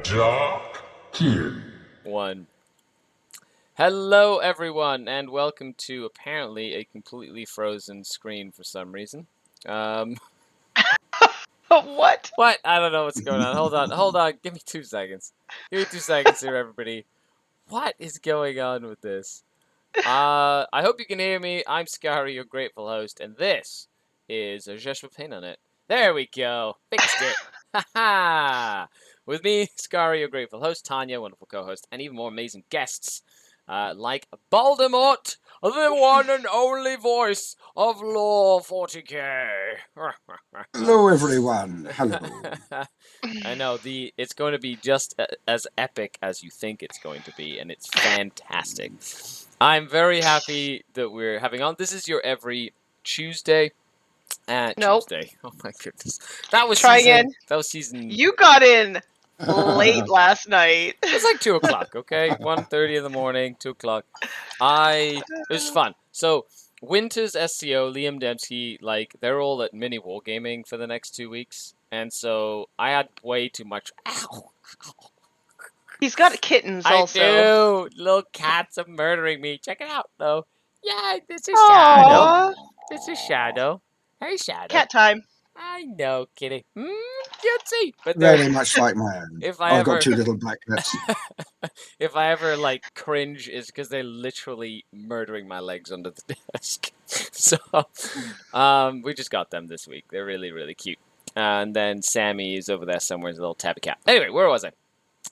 Dark Kid. 1. Hello, everyone, and welcome to apparently a completely frozen screen for some reason. What? What? I don't know what's going on. Hold on. Give me 2 seconds. Give me 2 seconds here, everybody. What is going on with this? I hope you can hear me. I'm Skari, your grateful host, and this is Just with Pain on It. There we go. Fixed it. Ha With me, Skari, your grateful host, Tanya, wonderful co-host, and even more amazing guests, like Baldemort, the one and only voice of Law 40k. Hello, everyone. Hello. I know, it's going to be just as epic as you think it's going to be, and it's fantastic. I'm very happy that we're having on. This is your every Tuesday. Nope. Tuesday. Oh my goodness. That was Try season, again. That was season. You got in late last night. It's like 2 o'clock, okay? 1:30 in the morning, 2 o'clock. It was fun. So, Winter's SCO, Liam Dempsey, they're all at mini wargaming for the next 2 weeks. And so, I had way too much. Ow! He's got kittens also. I do! Little cats are murdering me. Check it out, though. Yeah, this is Aww. Shadow. This is Shadow. Hey, Shadow. Cat time. I know, kitty. Cutesy. But Very much like my own. If I've got 2 little black cats. If I ever cringe, is because they're literally murdering my legs under the desk. So, we just got them this week. They're really, really cute. And then Sammy is over there somewhere, as a little tabby cat. Anyway, where was I?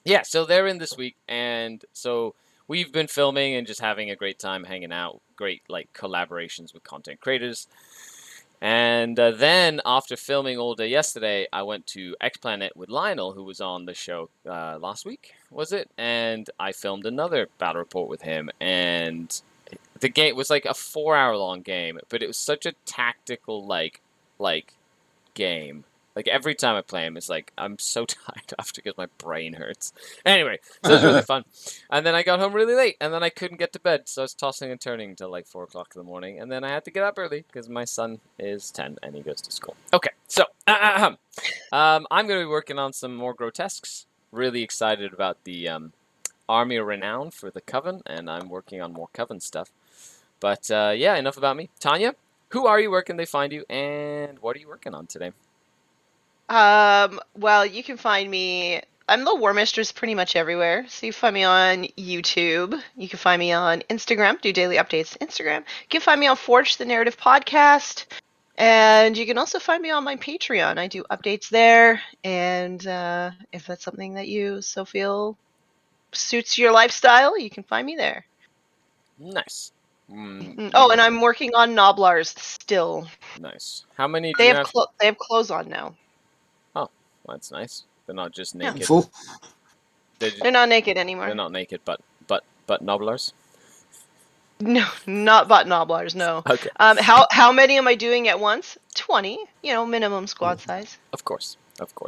Yeah, so they're in this week, and so we've been filming and just having a great time hanging out. Great collaborations with content creators. And then, after filming all day yesterday, I went to X-Planet with Lionel, who was on the show last week, was it? And I filmed another battle report with him, and the game was like a 4-hour-long game, but it was such a tactical, game. Every time I play him, it's I'm so tired after because my brain hurts. Anyway, so it was really fun. And then I got home really late, and then I couldn't get to bed, so I was tossing and turning until 4 o'clock in the morning, and then I had to get up early because my son is 10 and he goes to school. Okay, so I'm going to be working on some more grotesques. Really excited about the Army of Renown for the Coven, and I'm working on more Coven stuff. But yeah, enough about me. Tanya, who are you? Where can they find you? And what are you working on today? Well, you can find me. I'm the War Mistress pretty much everywhere. So you can find me on YouTube. You can find me on Instagram. Do daily updates to Instagram. You can find me on Forge the Narrative Podcast. And you can also find me on my Patreon. I do updates there. And if that's something that you so feel suits your lifestyle, you can find me there. Nice. Oh, and I'm working on Noblars still. Nice. How many do They you have they have clothes on now. Oh, that's nice. They're not just naked. Full. They're not naked anymore. They're not naked, but Noblars? No, not butt Noblars, no. Okay. How many am I doing at once? 20. Minimum squad size. Of course.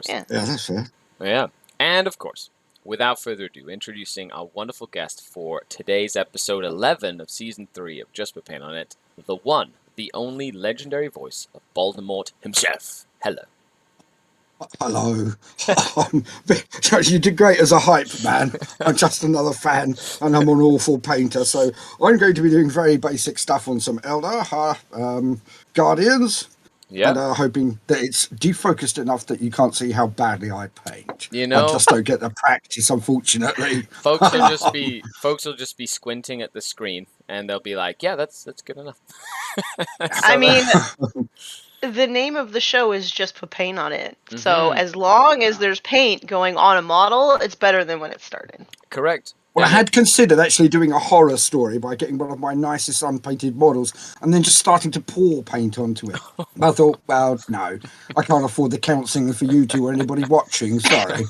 Yeah. Yeah, that's fair. Yeah. And of course, without further ado, introducing our wonderful guest for today's episode 11 of Season 3 of Just With Pain on It, the one, the only legendary voice of Baldemort himself. Hello. Hello. You did great as a hype man. I'm just another fan, and I'm an awful painter. So I'm going to be doing very basic stuff on some Elder Guardians. Yeah. And hoping that it's defocused enough that you can't see how badly I paint. I just don't get the practice, unfortunately. Folks will just be squinting at the screen, and they'll be like, "Yeah, that's good enough." I mean, the name of the show is Just Put Paint on It. Mm-hmm. So as long as there's paint going on a model, it's better than when it started. Correct. Well, I had considered actually doing a horror story by getting one of my nicest unpainted models and then just starting to pour paint onto it. I thought, well, no, I can't afford the counselling for you two or anybody watching. Sorry.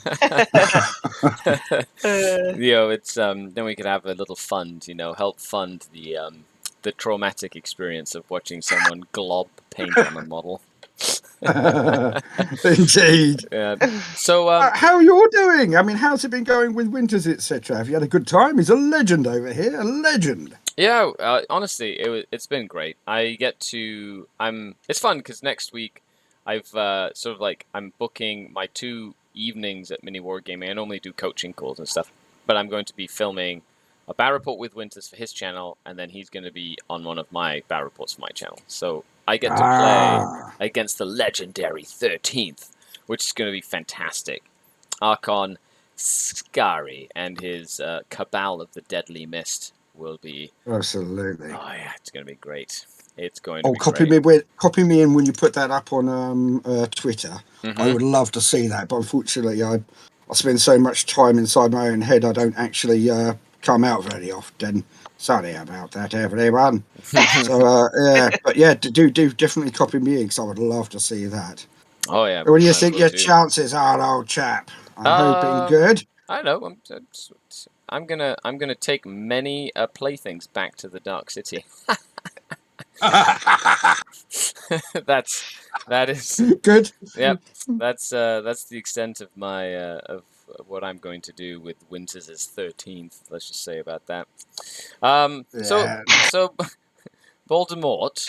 It's then we could have a little fund, help fund the traumatic experience of watching someone glob paint on a model. Indeed. Yeah. So, how you're doing? I mean, how's it been going with Winters, etc.? Have you had a good time? He's a legend over here, a legend. Yeah, honestly, it's been great. It's fun because next week I've I'm booking my 2 evenings at Mini Wargaming. I normally do coaching calls and stuff, but I'm going to be filming a battle report with Winters for his channel, and then he's going to be on one of my battle reports for my channel. So I get to play against the legendary 13th, which is going to be fantastic. Archon Skari and his Cabal of the Deadly Mist will be... Absolutely. Oh, yeah, it's going to be great. It's going to be copy me in when you put that up on Twitter. Mm-hmm. I would love to see that, but unfortunately I spend so much time inside my own head I don't actually come out very often. Sorry about that, everyone. So but yeah, do definitely copy me in because I would love to see that. Oh yeah. What do you think your chances are, old chap? I'm hoping good. I know. I'm gonna take many playthings back to the Dark City. that is good. Yep. That's the extent of my of what I'm going to do with Winters' 13th. Let's just say about that. So Baldemort.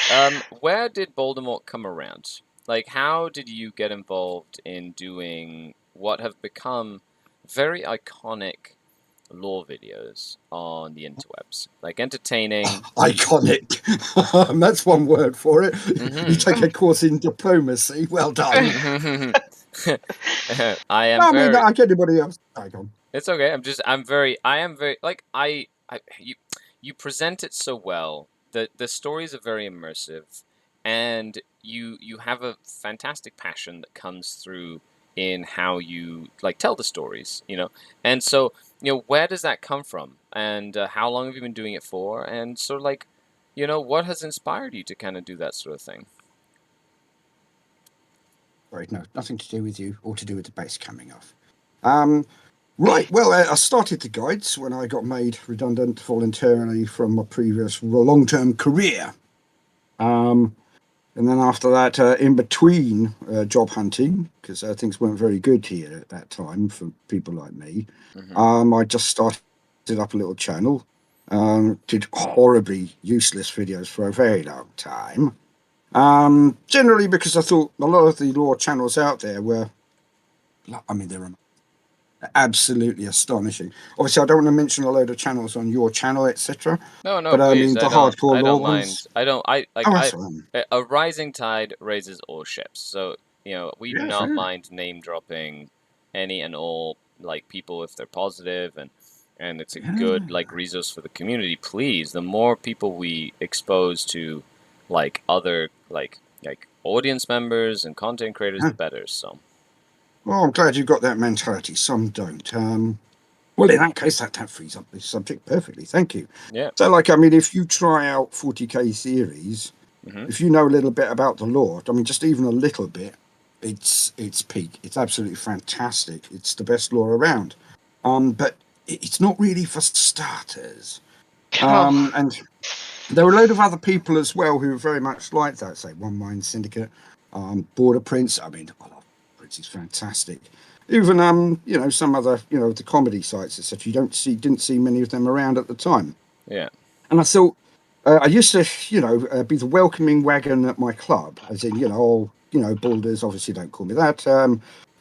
Where did Baldemort come around? Like, how did you get involved in doing what have become very iconic lore videos on the interwebs? Like, entertaining. Iconic. That's one word for it. Mm-hmm. You take a course in diplomacy. Well done. I get anybody else. It's okay. You present it so well. The stories are very immersive, and you have a fantastic passion that comes through in how you tell the stories, And so, where does that come from? And how long have you been doing it for? And sort of what has inspired you to kind of do that sort of thing? Right, no, nothing to do with you or to do with the base coming off. Right, well, I started the guides when I got made redundant voluntarily from my previous long-term career. And then after that, in between job hunting, because things weren't very good here at that time for people like me, I just started up a little channel, did horribly useless videos for a very long time. Generally because I thought a lot of the lore channels out there were, they're absolutely astonishing. Obviously, I don't want to mention a load of channels on your channel, etc. No, but please, the hardcore lore ones. A rising tide raises all ships. So we do not mind name dropping any and all people if they're positive and it's a good resource for the community. Please, the more people we expose to other audience members and content creators, the better. So. Well, I'm glad you've got that mentality. Some don't. Well, in that case, that frees up this subject perfectly. Thank you. Yeah. So, if you try out 40k series, if you know a little bit about the lore, just even a little bit, it's peak. It's absolutely fantastic. It's the best lore around. But it's not really for starters. And there are a load of other people as well who are very much like that. Say, One Mind Syndicate, Border Prince. Is fantastic. Even some other the comedy sites etc. You didn't see many of them around at the time. Yeah. And I thought I used to be the welcoming wagon at my club, as in Balders. Obviously, don't call me that.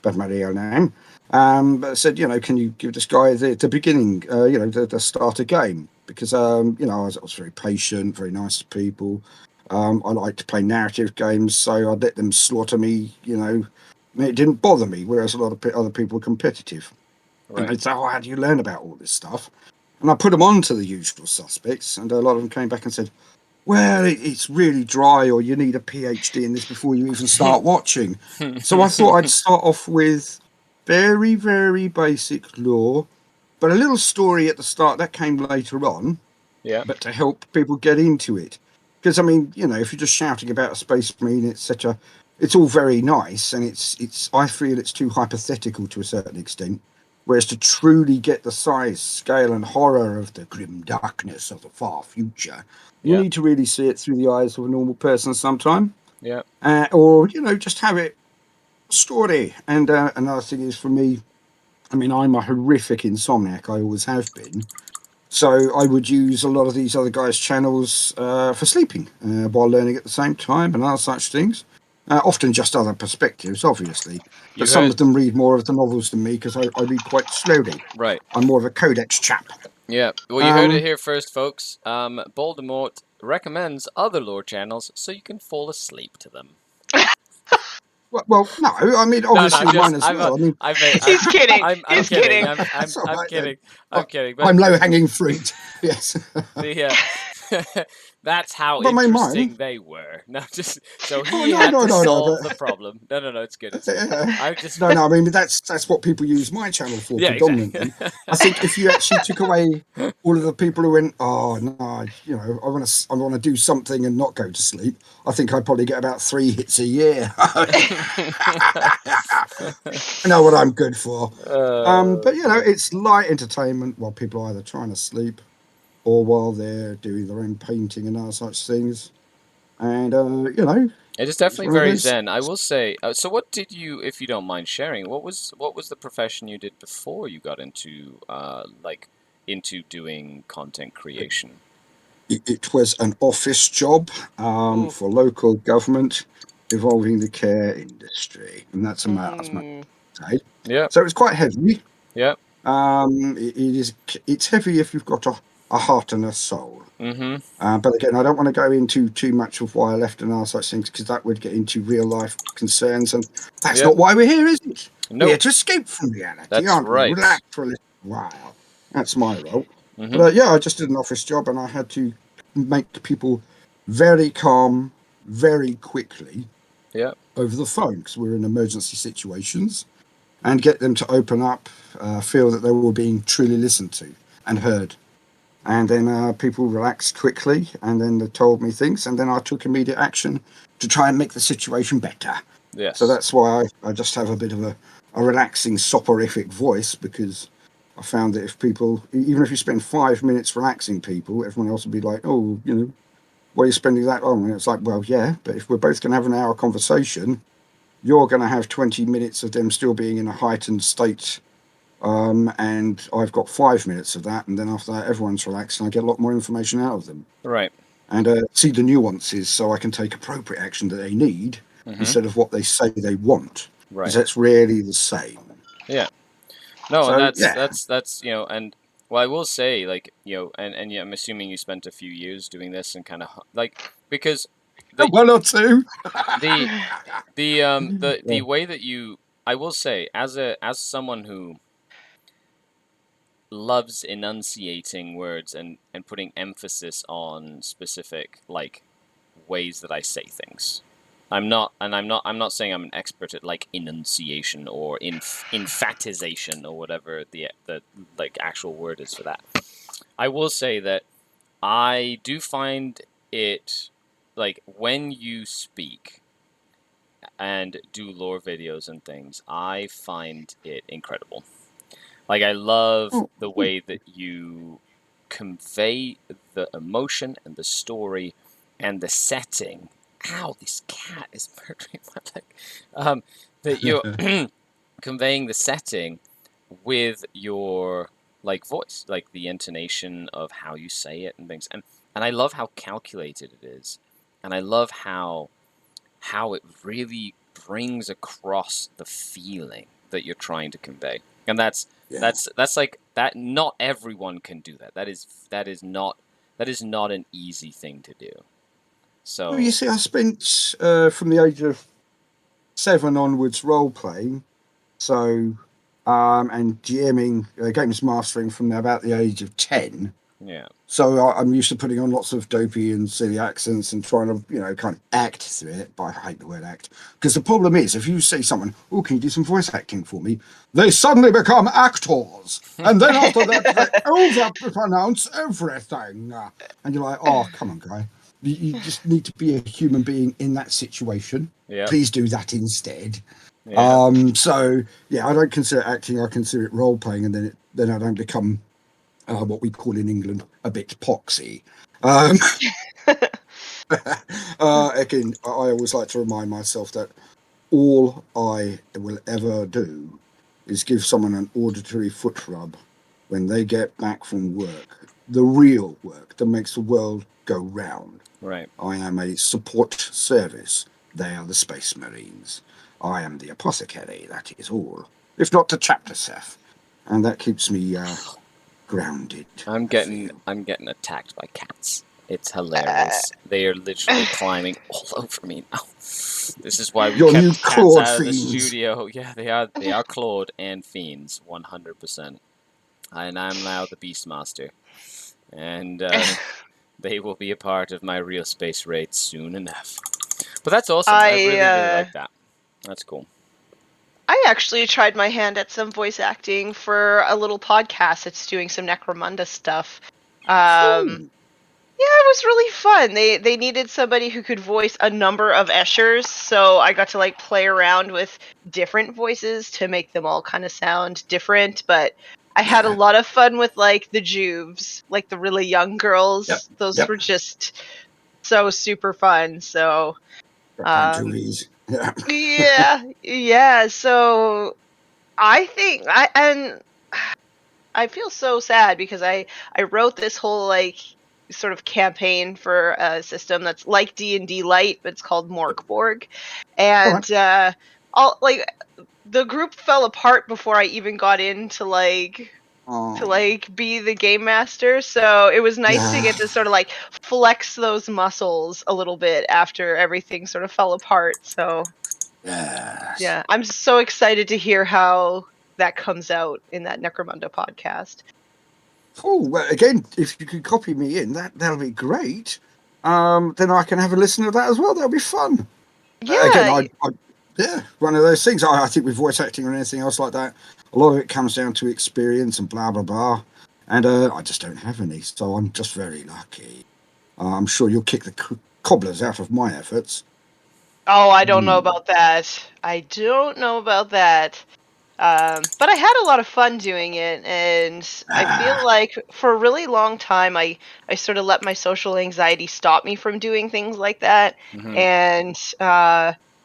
But my real name. But I said can you give this guy the beginning the starter game because I was very patient, very nice to people. I like to play narrative games, so I'd let them slaughter me. It didn't bother me, whereas a lot of other people are competitive. Right. And they'd say, how do you learn about all this stuff? And I put them on to the usual suspects, and a lot of them came back and said, well, it's really dry, or you need a PhD in this before you even start watching. So I thought I'd start off with very, very basic lore, but a little story at the start, that came later on, but to help people get into it. Because, if you're just shouting about a space marine, etc., it's all very nice, and it's. I feel it's too hypothetical to a certain extent. Whereas to truly get the size, scale, and horror of the grim darkness of the far future, you need to really see it through the eyes of a normal person sometime. Yeah. Or just have it story. And another thing is for me, I'm a horrific insomniac. I always have been. So I would use a lot of these other guys' channels for sleeping while learning at the same time and other such things. Often just other perspectives, obviously. You But some heard- of them read more of the novels than me because I read quite slowly. Right. I'm more of a codex chap. Yeah. Well, you heard it Um, here first, folks. Baldemort recommends other lore channels so you can fall asleep to them. Well, no, I mean, obviously I'm mine as well. I mean, He's kidding. I'm He's kidding. kidding. I'm That's all right then. kidding. I'm kidding. But I'm low-hanging fruit. Yes. that's how But my interesting mine- they were. No, just so Oh, he no, had no, to no, no, solve but- the problem. No, it's good. It's good. Yeah. I just No, I mean that's what people use my channel for yeah, predominantly. exactly. I think if you actually took away all of the people who went, oh no, you know, I want to do something and not go to sleep, I think I'd probably get about 3 hits a year. I know what I'm good for. But you know, it's light entertainment while people are either trying to sleep or while they're doing their own painting and other such things. And you know, it is definitely one of very those- zen. I will say. So, what did you, if you don't mind sharing, what was the profession you did before you got into into doing content creation? it was an office job for local government involving the care industry, and that's about as much as I say. Yeah. So it's quite heavy. Yeah. It's heavy if you've got a heart and a soul. Mm-hmm. But again, I don't want to go into too much of why I left and all such things because that would get into real life concerns, and that's Yeah. not why we're here, is it? No. We're here to escape from reality, That's aren't we? right. Relax for a little while. That's my role. Mm-hmm. But yeah, I just did an office job, and I had to make people very calm, very quickly, Yeah. over the phone because we're in emergency situations, and get them to open up, feel that they were being truly listened to and heard. And then people relaxed quickly, and then they told me things, and then I took immediate action to try and make the situation better. Yes. So that's why I just have a bit of a relaxing, soporific voice, because I found that if people, even if you spend 5 minutes relaxing people, everyone else will be like, oh, you know, why are you spending that long? And it's like, well, yeah, but if we're both going to have an hour conversation, you're going to have 20 minutes of them still being in a heightened state. And I've got 5 minutes of that. And then after that, everyone's relaxed and I get a lot more information out of them. Right. And see the nuances so I can take appropriate action that they need instead of what they say they want. Right. Because that's rarely the same. Yeah. No, So, and yeah. that's you know, and well, I will say, like, you know, and yeah, I'm assuming you spent a few years doing this and kind of like, because One or two. the way that you, I will say, as someone who loves enunciating words and putting emphasis on specific like ways that I say things. I'm not saying I'm an expert at like enunciation or enfatization or whatever the like actual word is for that. I will say that I do find it, like, when you speak and do lore videos and things, I find it incredible. Like, I love the way that you convey the emotion and the story and the setting. Ow, this cat is murdering my leg. That you're conveying the setting with your like voice, like the intonation of how you say it and things. And I love how calculated it is. And I love how it really brings across the feeling that you're trying to convey. And that's like that. Not everyone can do that. That is not an easy thing to do. So Well, you see, I spent from the age of 7 onwards role playing, so and GMing, games mastering from about the age of 10. yeah, So I'm used to putting on lots of dopey and silly accents and trying to, you know, kind of act through it. But I hate the word act, because the problem is, if you say someone, "Oh, can you do some voice acting for me?" they suddenly become actors, and then after that they over-pronounce everything, and you're like, "Oh, come on, guy. You just need to be a human being in that situation. yeah, Please do that instead." yeah. So yeah, I don't consider it acting. I consider it role playing, and then I don't become what we call in England a bit poxy. Again, I always like to remind myself that all I will ever do is give someone an auditory foot rub when they get back from work, the real work that makes the world go round. Right. I am a support service, They are the Space Marines. I am the apothecary, that is all. If not the chapter chef. And that keeps me grounded. I'm getting attacked by cats. It's hilarious. They are literally climbing all over me now. This is why we Your new kept cats clawed out of the fiends. studio. Yeah, they are clawed and fiends, 100%. And I'm now the Beastmaster. And they will be a part of my real space raid soon enough. But that's awesome. I really, really like that. That's cool. I actually tried my hand at some voice acting for a little podcast that's doing some Necromunda stuff. Yeah, it was really fun. They needed somebody who could voice a number of Eschers, so I got to like play around with different voices to make them all kind of sound different, but I had a lot of fun with like the Juves, like the really young girls. Yep, Those were just so super fun. So yeah, so I think I feel so sad because I wrote this whole like sort of campaign for a system that's like D&D Light, but it's called Morkborg, and all like the group fell apart before I even got into be the game master. So it was nice to get to sort of like flex those muscles a little bit after everything sort of fell apart. So yeah, I'm so excited to hear how that comes out in that Necromunda podcast. Oh, well, again, if you could copy me in, that'll be great. Then I can have a listen to that as well. That'll be fun. Yeah. Again, one of those things. I think with voice acting or anything else like that, a lot of it comes down to experience and blah, blah, blah. And I just don't have any, so I'm just very lucky. I'm sure you'll kick the cobblers out of my efforts. Oh, I don't know about that. I don't know about that. But I had a lot of fun doing it, and I feel like for a really long time I sort of let my social anxiety stop me from doing things like that. Mhm. And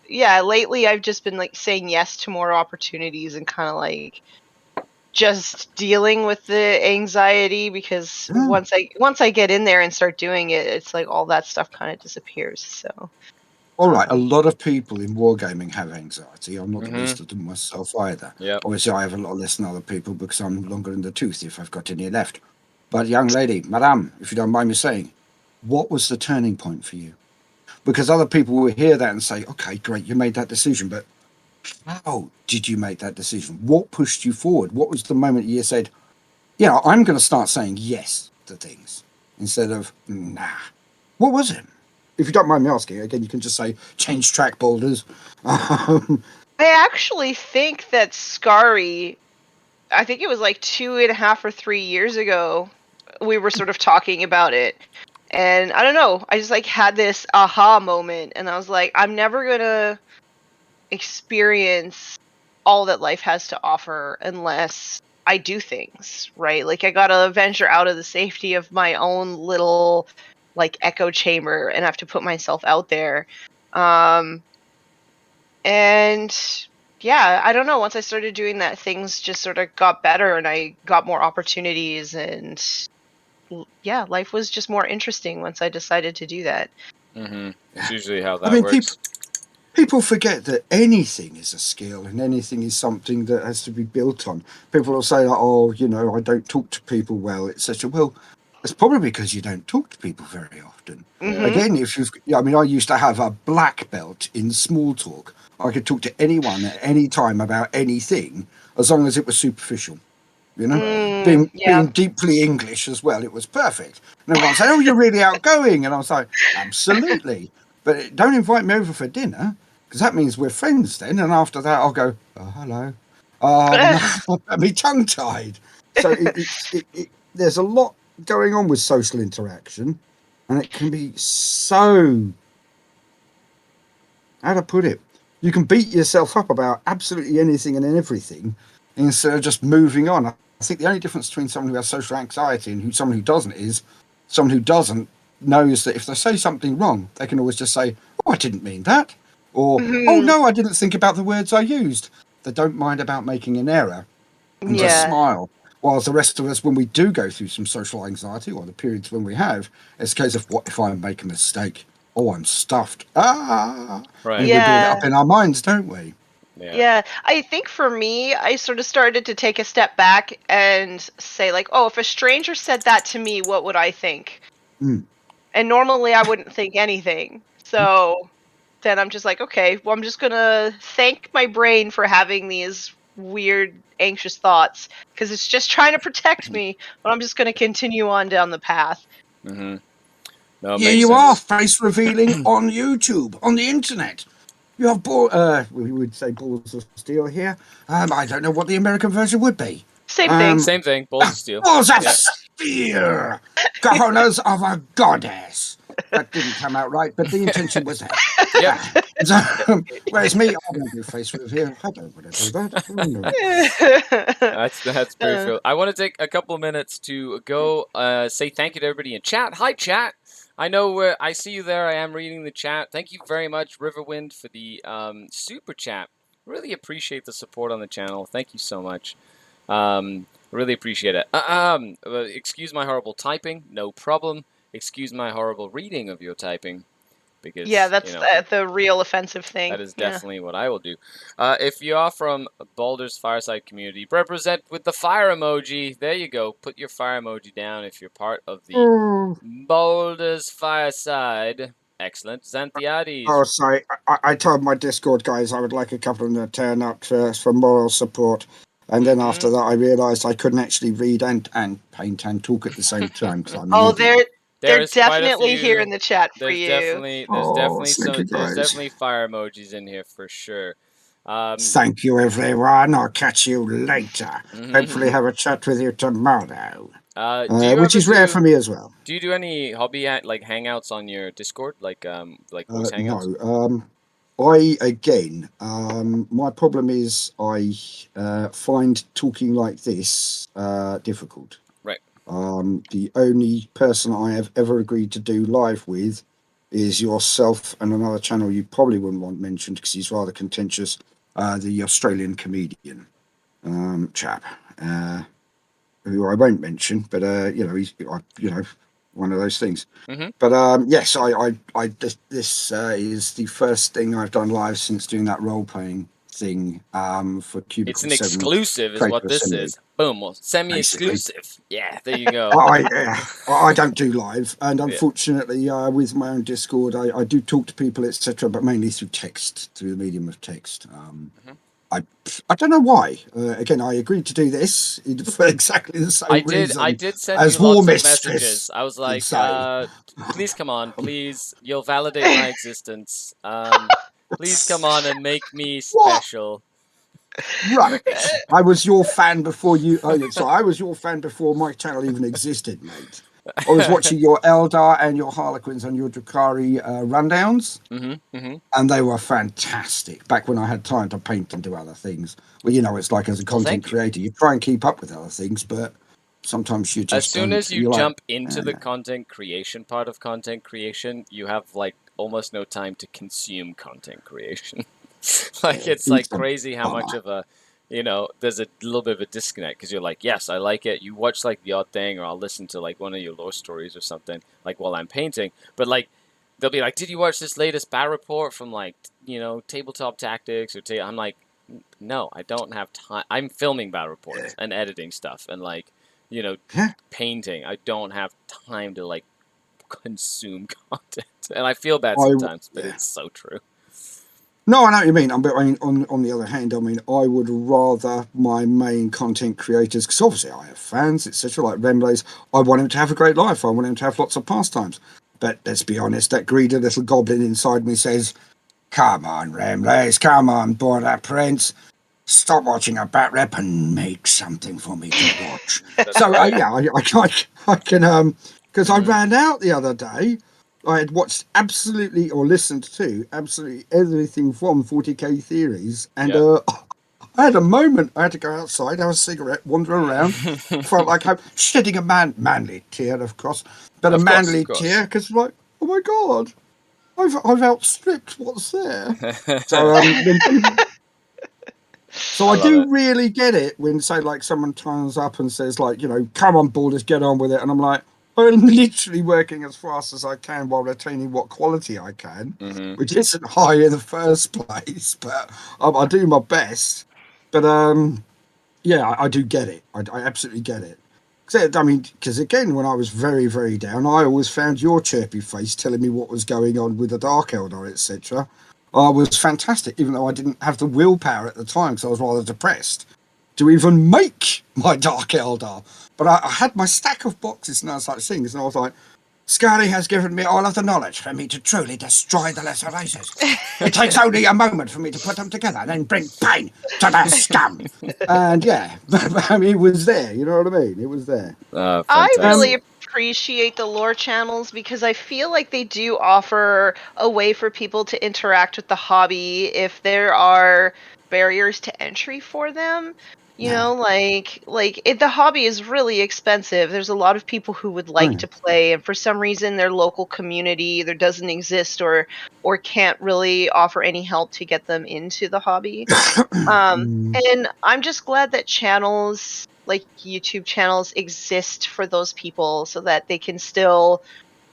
yeah, lately I've just been like saying yes to more opportunities and kind of like just dealing with the anxiety, because once I get in there and start doing it, it's like all that stuff kind of disappears. So all right, a lot of people in wargaming have anxiety. I'm not the least of them myself either. Yep. Obviously, I have a lot less than other people because I'm longer in the tooth if I've got any left. But young lady, madame, if you don't mind me saying, what was the turning point for you? Because other people will hear that and say, okay, great, you made that decision, but how did you make that decision? What pushed you forward? What was the moment you said, yeah, I'm going to start saying yes to things instead of nah? What was it? If you don't mind me asking, again, you can just say change track boulders. I actually think that Skari, I think it was like 2.5 or 3 years ago, we were sort of talking about it. And I don't know, I just like had this aha moment, and I was like, I'm never gonna experience all that life has to offer unless I do things, right? Like I gotta venture out of the safety of my own little like echo chamber and have to put myself out there. And yeah, I don't know, once I started doing that, things just sort of got better and I got more opportunities, and yeah, life was just more interesting once I decided to do that. It's usually how that works. People forget that anything is a skill and anything is something that has to be built on. People will say, like, oh, you know, I don't talk to people well, etc. Well, it's probably because you don't talk to people very often. Again, I used to have a black belt in small talk. I could talk to anyone at any time about anything as long as it was superficial. You know, being deeply English as well, it was perfect. And everyone said, oh, you're really outgoing. And I was like, absolutely. But don't invite me over for dinner, because that means we're friends then. And after that, I'll go, oh, hello. I'll be tongue-tied. So there's a lot going on with social interaction. And it can be so, how to put it? You can beat yourself up about absolutely anything and everything instead of just moving on. I think the only difference between someone who has social anxiety and someone who doesn't is someone who doesn't knows that if they say something wrong, they can always just say, oh, I didn't mean that. Or, oh, no, I didn't think about the words I used. They don't mind about making an error and just smile. Whilst the rest of us, when we do go through some social anxiety, or the periods when we have, it's a case of, what if I make a mistake? oh, I'm stuffed. Ah, Right. and we build it Yeah. up in our minds, don't we? Yeah, I think for me, I sort of started to take a step back and say, like, oh, if a stranger said that to me, what would I think? Mm. And normally I wouldn't think anything. So then I'm just like, okay, well, I'm just going to thank my brain for having these weird, anxious thoughts because it's just trying to protect me, but I'm just going to continue on down the path. Mm-hmm. No, it Here makes you sense. are, face revealing on YouTube, on the internet. You have we would say balls of steel here. I don't know what the American version would be. Same thing. Same thing. Balls of steel. Balls of Yeah. steel. Cojones of a goddess. That didn't come out right, but the intention was there. Yep. Whereas me, I don't do face reveal. I don't want to do that. That's pretty cool. I want to take a couple of minutes to go say thank you to everybody in chat. Hi, chat. I know I see you there. I am reading the chat. Thank you very much, Riverwind, for the super chat. Really appreciate the support on the channel. Thank you so much. Really appreciate it. Excuse my horrible typing. No problem. Excuse my horrible reading of your typing. Because, yeah, that's the real offensive thing. That is definitely what I will do. If you are from Baldur's Fireside community, represent with the fire emoji. There you go. Put your fire emoji down if you're part of the Baldur's Fireside. Excellent. Xanthiades. Oh, sorry. I told my Discord guys I would like a couple of them to turn up for moral support. And then after that, I realised I couldn't actually read and paint and talk at the same time. They're definitely here in the chat for you. There's definitely fire emojis in here for sure. Thank you, everyone. I'll catch you later. Hopefully, have a chat with you tomorrow. Which is rare for me as well. Do you do any hobby hangouts on your Discord, like voice hangouts? No. My problem is I find talking like this difficult. Right. The only person I have ever agreed to do live with is yourself and another channel you probably wouldn't want mentioned because he's rather contentious, the Australian comedian chap, who I won't mention, but he's one of those things. But yes, this is the first thing I've done live since doing that role playing thing for Cubicle 7. It's an exclusive, is what this is. Boom, well, semi-exclusive. Yeah, there you go. I don't do live, and unfortunately, with my own Discord, I do talk to people, etc., but mainly through text, through the medium of text. I don't know why. Again, I agreed to do this for exactly the same reason. I did send as you lots of Mistress messages. I was like, please come on, please. You'll validate my existence. Please come on and make me special. Right. I was your fan before you. I was your fan before my channel even existed, mate. I was watching your Eldar and your Harlequins and your Drukhari rundowns, and they were fantastic. Back when I had time to paint and do other things. Well, it's like as a content creator, you try and keep up with other things, but sometimes you just. As soon as you jump into the content creation part of content creation, you have almost no time to consume content creation. It's crazy how much of a. There's a little bit of a disconnect because you're like, yes, I like it. You watch the odd thing, or I'll listen to one of your lore stories or something while I'm painting. But they'll be like, did you watch this latest bat report from Tabletop Tactics or I'm like, no, I don't have time. I'm filming bat reports and editing stuff and painting. I don't have time to consume content, and I feel bad sometimes, but it's so true. No, I know what you mean. But on the other hand, I would rather my main content creators, because obviously I have fans, etc., like Remlays. I want him to have a great life. I want him to have lots of pastimes. But let's be honest, that greedy little goblin inside me says, "Come on, Remlays, come on, Border Prince. Stop watching a bat rep and make something for me to watch." So I can because I ran out the other day. I had watched listened to absolutely everything from 40k Theories, and I had a moment. I had to go outside, have a cigarette, wander around. Felt like I'm shedding a manly tear, of course, but a manly tear because, oh my god, I've outstripped what's there. So I do really get it when, say, someone turns up and says, come on, Balders, get on with it, and I'm like, I'm literally working as fast as I can while retaining what quality I can, Mm-hmm. which isn't high in the first place, but I do my best. But yeah, I do get it. I absolutely get it. I mean, because again, when I was very, very down, I always found your chirpy face telling me what was going on with the Dark Eldar, etc. Was fantastic, even though I didn't have the willpower at the time, because I was rather depressed to even make my Dark Eldar. But I had my stack of boxes and such things, and I was like, Skari has given me all of the knowledge for me to truly destroy the lesser races. It takes only a moment for me to put them together and then bring pain to the scum. And yeah, I mean, it was there. You know what I mean? It was there. I Fantastic. really appreciate the lore channels because I feel like they do offer a way for people to interact with the hobby if there are barriers to entry for them. You Yeah. know, the hobby is really expensive. There's a lot of people who would like yeah. to play, and for some reason, their local community either doesn't exist or can't really offer any help to get them into the hobby. And I'm just glad that channels like YouTube channels exist for those people so that they can still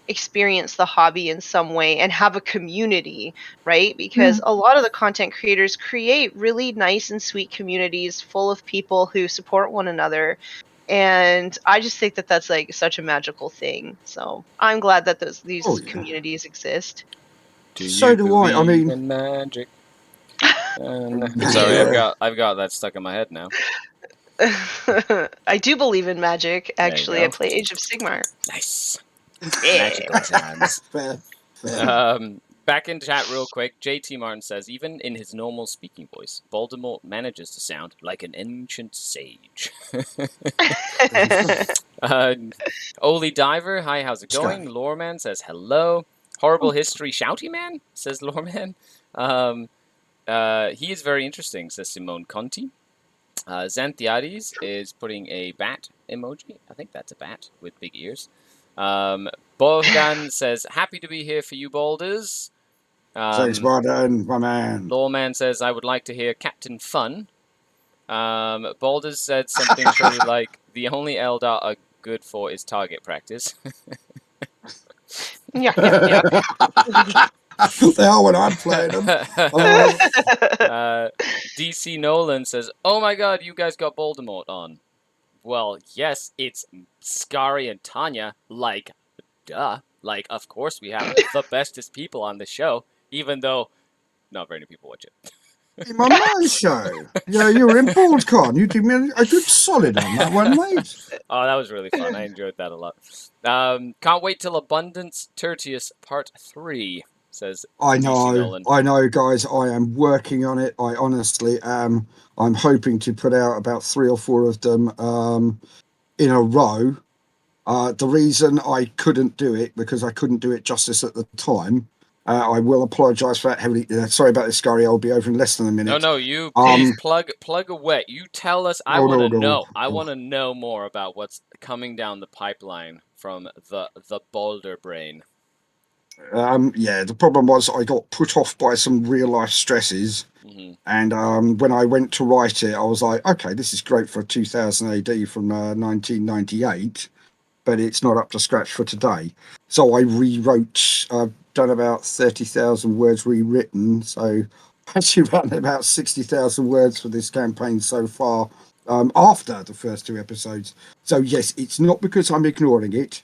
experience the hobby in some way and have a community, right? Because a lot of the content creators create really nice and sweet communities full of people who support one another. And I just think that that's like such a magical thing. So I'm glad that these Oh, yeah. communities exist. Do So you do I. I believe mean, in magic? Sorry, I've got that stuck in my head now. I do believe in magic. There you Actually, go. I play Age of Sigmar. Nice. Yeah. Magical times. fair. Back in chat real quick, JT Martin says, even in his normal speaking voice, Baldemort manages to sound like an ancient sage. Oli Diver, hi, how's it going? Loreman says, hello. Horrible History Shouty Man, says Loreman. He is very interesting, says Simone Conti. Xanthiades is putting a bat emoji. I think that's a bat with big ears. Bogdan says, happy to be here for you, Balders. Thanks, Barden, my man. Lawman says, I would like to hear Captain Fun. Balders said something truly like, the only Eldar are good for is target practice. Yeah. They are when I'm playing them. DC Nolan says, oh my god, you guys got Baldemort on. Well, yes, it's Skari and Tanya. Like, duh. Like, of course we have the bestest people on the show, even though not very many people watch it. In my mind show. Yeah, you were in BaldCon. You did me a good solid on that one, mate. Oh, that was really fun. I enjoyed that a lot. Can't wait till Abundance Tertius Part 3, says DC Nolan. I know, guys. I am working on it. I honestly am. I'm hoping to put out about 3 or 4 of them in a row. The reason I couldn't do it, because I couldn't do it justice at the time. I will apologise for that heavily. Sorry about this, Skari. I'll be over in less than a minute. No, you please plug away. You tell us. I want to know. I want to know more about what's coming down the pipeline from the Balder brain. Yeah, the problem was I got put off by some real life stresses. Mm-hmm. And when I went to write it, I was like, okay, this is great for 2000 AD from 1998, but it's not up to scratch for today. So I rewrote, I've done about 30,000 words rewritten. So actually around about 60,000 words for this campaign so far after the first 2 episodes. So yes, it's not because I'm ignoring it.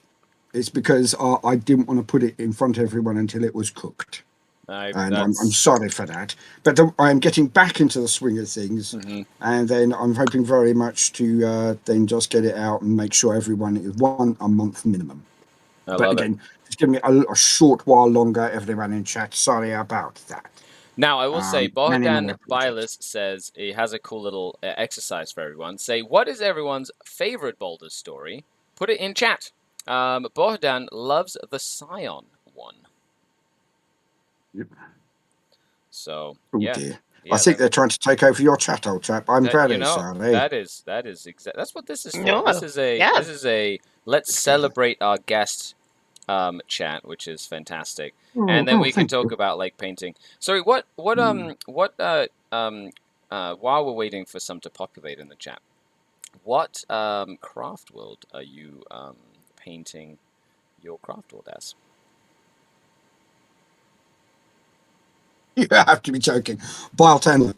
It's because I didn't want to put it in front of everyone until it was cooked. I'm sorry for that. But I am getting back into the swing of things. Mm-hmm. And then I'm hoping very much to then just get it out and make sure everyone is a month minimum. But again, just give me a short while longer, everyone in chat. Sorry about that. Now, I will say, Bogdan Bilas says he has a cool little exercise for everyone. Say, what is everyone's favorite Balder story? Put it in chat. Bogdan loves the Scion one. Yep. So, dear. I think they're trying to take over your chat, old chap. I'm very sorry. That is that's what this is for. No. This is a let's celebrate our guest chat, which is fantastic. And then we can talk about like painting. Sorry, while we're waiting for some to populate in the chat, what craft world are you painting your craft order as. You have to be joking. Baltan.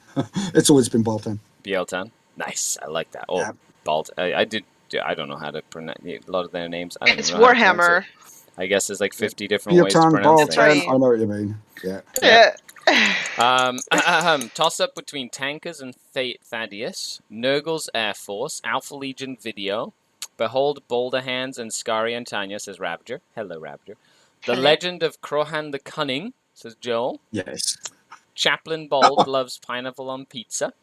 It's always been Baltan. BL10. Nice. I like that. Oh, Yeah. I don't know how to pronounce a lot of their names. I don't It's even know how to pronounce Warhammer. it. I guess there's like 50 different ways to Baltan, pronounce That's things. right. Baltan. I know what you mean. Yeah. Yeah. Toss up between Tankers and Thaddeus, Nurgle's Air Force, Alpha Legion Video, Behold Boulder Hands and Skari and Tanya, says Ravager. Hello, Ravager. The Hello. Legend of Crohan the Cunning, says Joel. Yes. Chaplain Bold loves pineapple on pizza.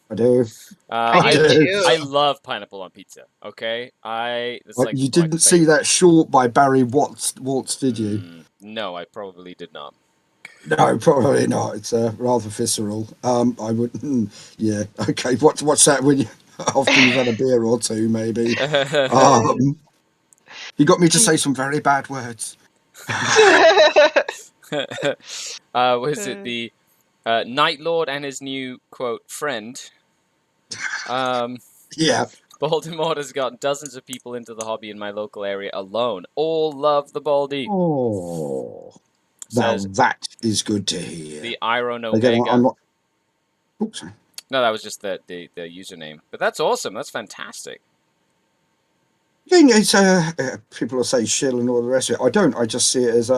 I do. I do too. I love pineapple on pizza. Okay, it's like You my didn't see favorite. that short by Barry Watts, did you? No, I probably did not. No, probably not. It's rather visceral. I would. Yeah. Okay. What's that when you after you've had a beer or two, maybe? You got me to say some very bad words. Was it the Night Lord and his new quote friend? Yeah. Baldemort has got dozens of people into the hobby in my local area alone. All love the Baldy. Oh. Now Says that is good to hear. the Iron Again, Omega. I'm not. Oops. Sorry. No, that was just the username. But that's awesome. That's fantastic. Thing is, people will say shill and all the rest of it. I don't. I just see it as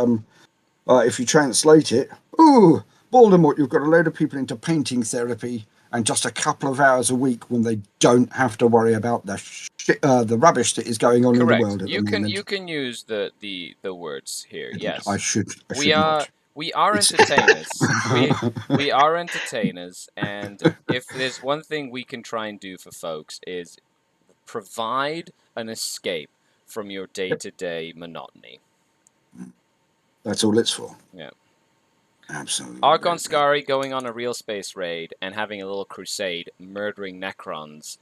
if you translate it. Ooh, Baldemort, you've got a load of people into painting therapy and just a couple of hours a week when they don't have to worry about the rubbish that is going on Correct. in the world at the moment. You can use the words here. Yes. I should We are entertainers. we are entertainers, and if there's one thing we can try and do for folks is provide an escape from your day-to-day monotony. That's all it's for. Yeah. Absolutely. Archon Skari going on a real space raid and having a little crusade, murdering Necrons,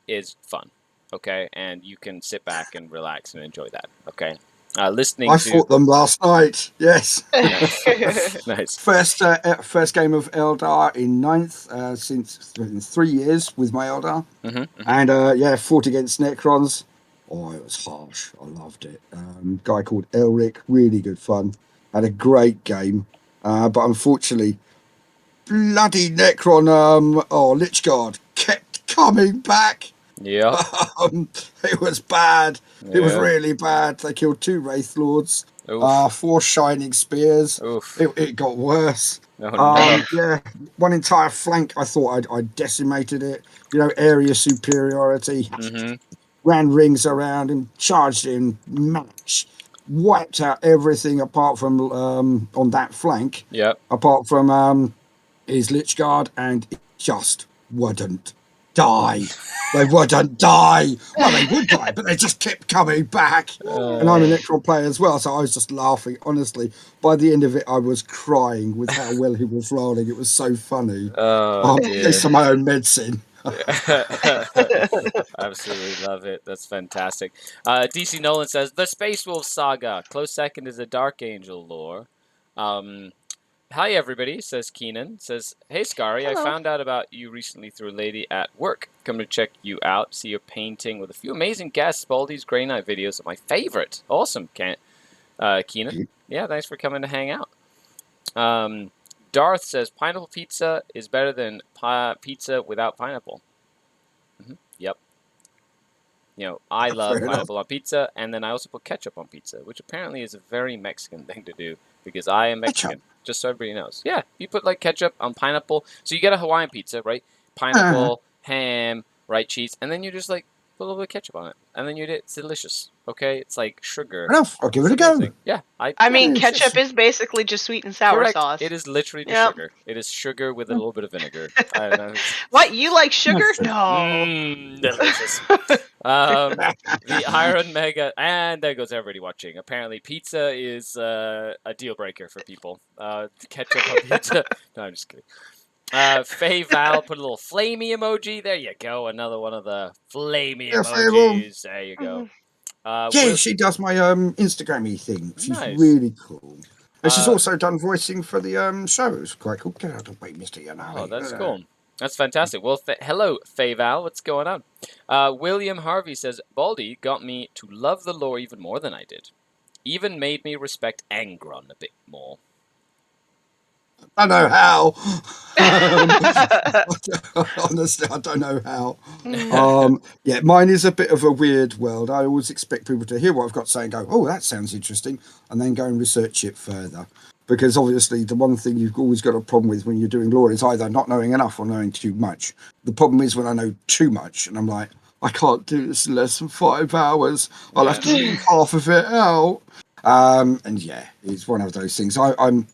is fun. Okay, and you can sit back and relax and enjoy that. Okay. I fought them last night. Yes. Nice. First game of Eldar in 9th since 3 years with my Eldar. And fought against Necrons. Oh, it was harsh. I loved it. Guy called Elric, really good fun. Had a great game, but unfortunately, bloody Necron Lichguard kept coming back. Yeah. It was bad. Yeah. It was really bad. They killed 2 Wraith Lords, 4 Shining Spears. Oof. It got worse. Oh, no. Yeah, one entire flank. I thought I'd decimated it. Area superiority. Ran rings around him, charged in, match, wiped out everything apart from on that flank. Yep. Apart from his Lich Guard, and it just wouldn't die. They wouldn't die. Well, they would die, but they just kept coming back. And I'm a Necron player as well, so I was just laughing. Honestly, by the end of it, I was crying with how well he was rolling. It was so funny. Based on my own medicine. Absolutely love it. That's fantastic. DC Nolan says the Space Wolf Saga. Close second is a Dark Angel lore. Hi everybody, says Keenan. Says, hey Skari, I found out about you recently through a lady at work. Come to check you out, see your painting with a few amazing guests. Baldy's Grey Knight videos are my favorite. Awesome, Keenan. Yeah, thanks for coming to hang out. Darth says, pineapple pizza is better than pizza without pineapple. Yep. I love pineapple on pizza, and then I also put ketchup on pizza, which apparently is a very Mexican thing to do, because I am Mexican, just so everybody knows. Yeah, you put, ketchup on pineapple. So you get a Hawaiian pizza, right? Pineapple, ham, right, cheese, and then you just, put a little bit of ketchup on it. And then it's delicious, okay? It's like sugar. I'll give it a go. Yeah. I mean, ketchup is basically just sweet and sour sauce. It is literally just sugar. It is sugar with a little bit of vinegar. I don't know. What, you like sugar? No. Delicious. The Iron Mega, and there goes everybody watching. Apparently, pizza is a deal breaker for people. Ketchup on pizza. No, I'm just kidding. Faye Val put a little flamey emoji. There you go. Another one of the flamey emojis. There you go. She does my Instagram-y thing. She's really cool. And she's also done voicing for the show. It's quite cool. Get out of the way, Mr. Yanari. Oh, that's cool. That's fantastic. Well, hello, Faye Val. What's going on? William Harvey says, Baldy got me to love the lore even more than I did. even made me respect Angron a bit more. I don't know how. Honestly, I don't know how. Yeah, mine is a bit of a weird world. I always expect people to hear what I've got to say and go, "Oh, that sounds interesting," and then go and research it further. Because obviously, the one thing you've always got a problem with when you're doing lore is either not knowing enough or knowing too much. The problem is when I know too much, and I'm like, I can't do this in less than 5 hours. I'll have to leave half of it out. And yeah, it's one of those things. I'm,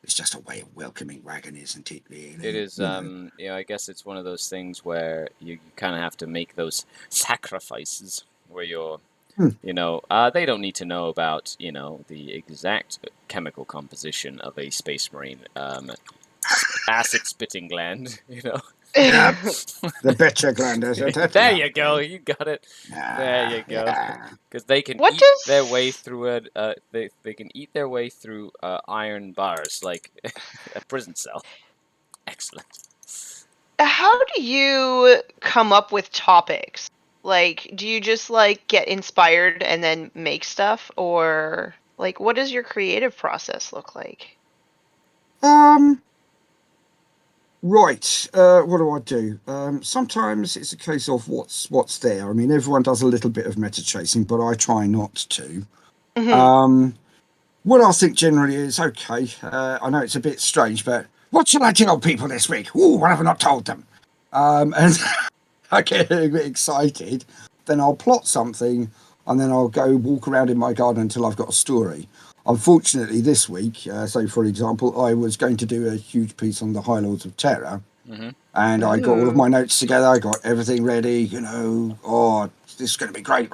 it's just a way of welcoming Wagon, isn't it? Really? It is, I guess it's one of those things where you kind of have to make those sacrifices where you're, they don't need to know about, the exact chemical composition of a space marine acid spitting gland, Yep. The betcha gland, isn't it? There you go. You got it. There you go. Because they can What eat does- their way through they can eat their way through iron bars like a prison cell. Excellent. How do you come up with topics? Like, do you just get inspired and then make stuff, or what does your creative process look like? Right. What do I do? Sometimes it's a case of what's there. I mean, everyone does a little bit of meta chasing, but I try not to. Mhm. What I think generally is okay. I know it's a bit strange, but what should I tell people this week? Ooh, what have I not told them? And I get a bit excited. Then I'll plot something, and then I'll go walk around in my garden until I've got a story. Unfortunately, this week, so for example, I was going to do a huge piece on the High Lords of Terror, and I got all of my notes together. I got everything ready. This is going to be great.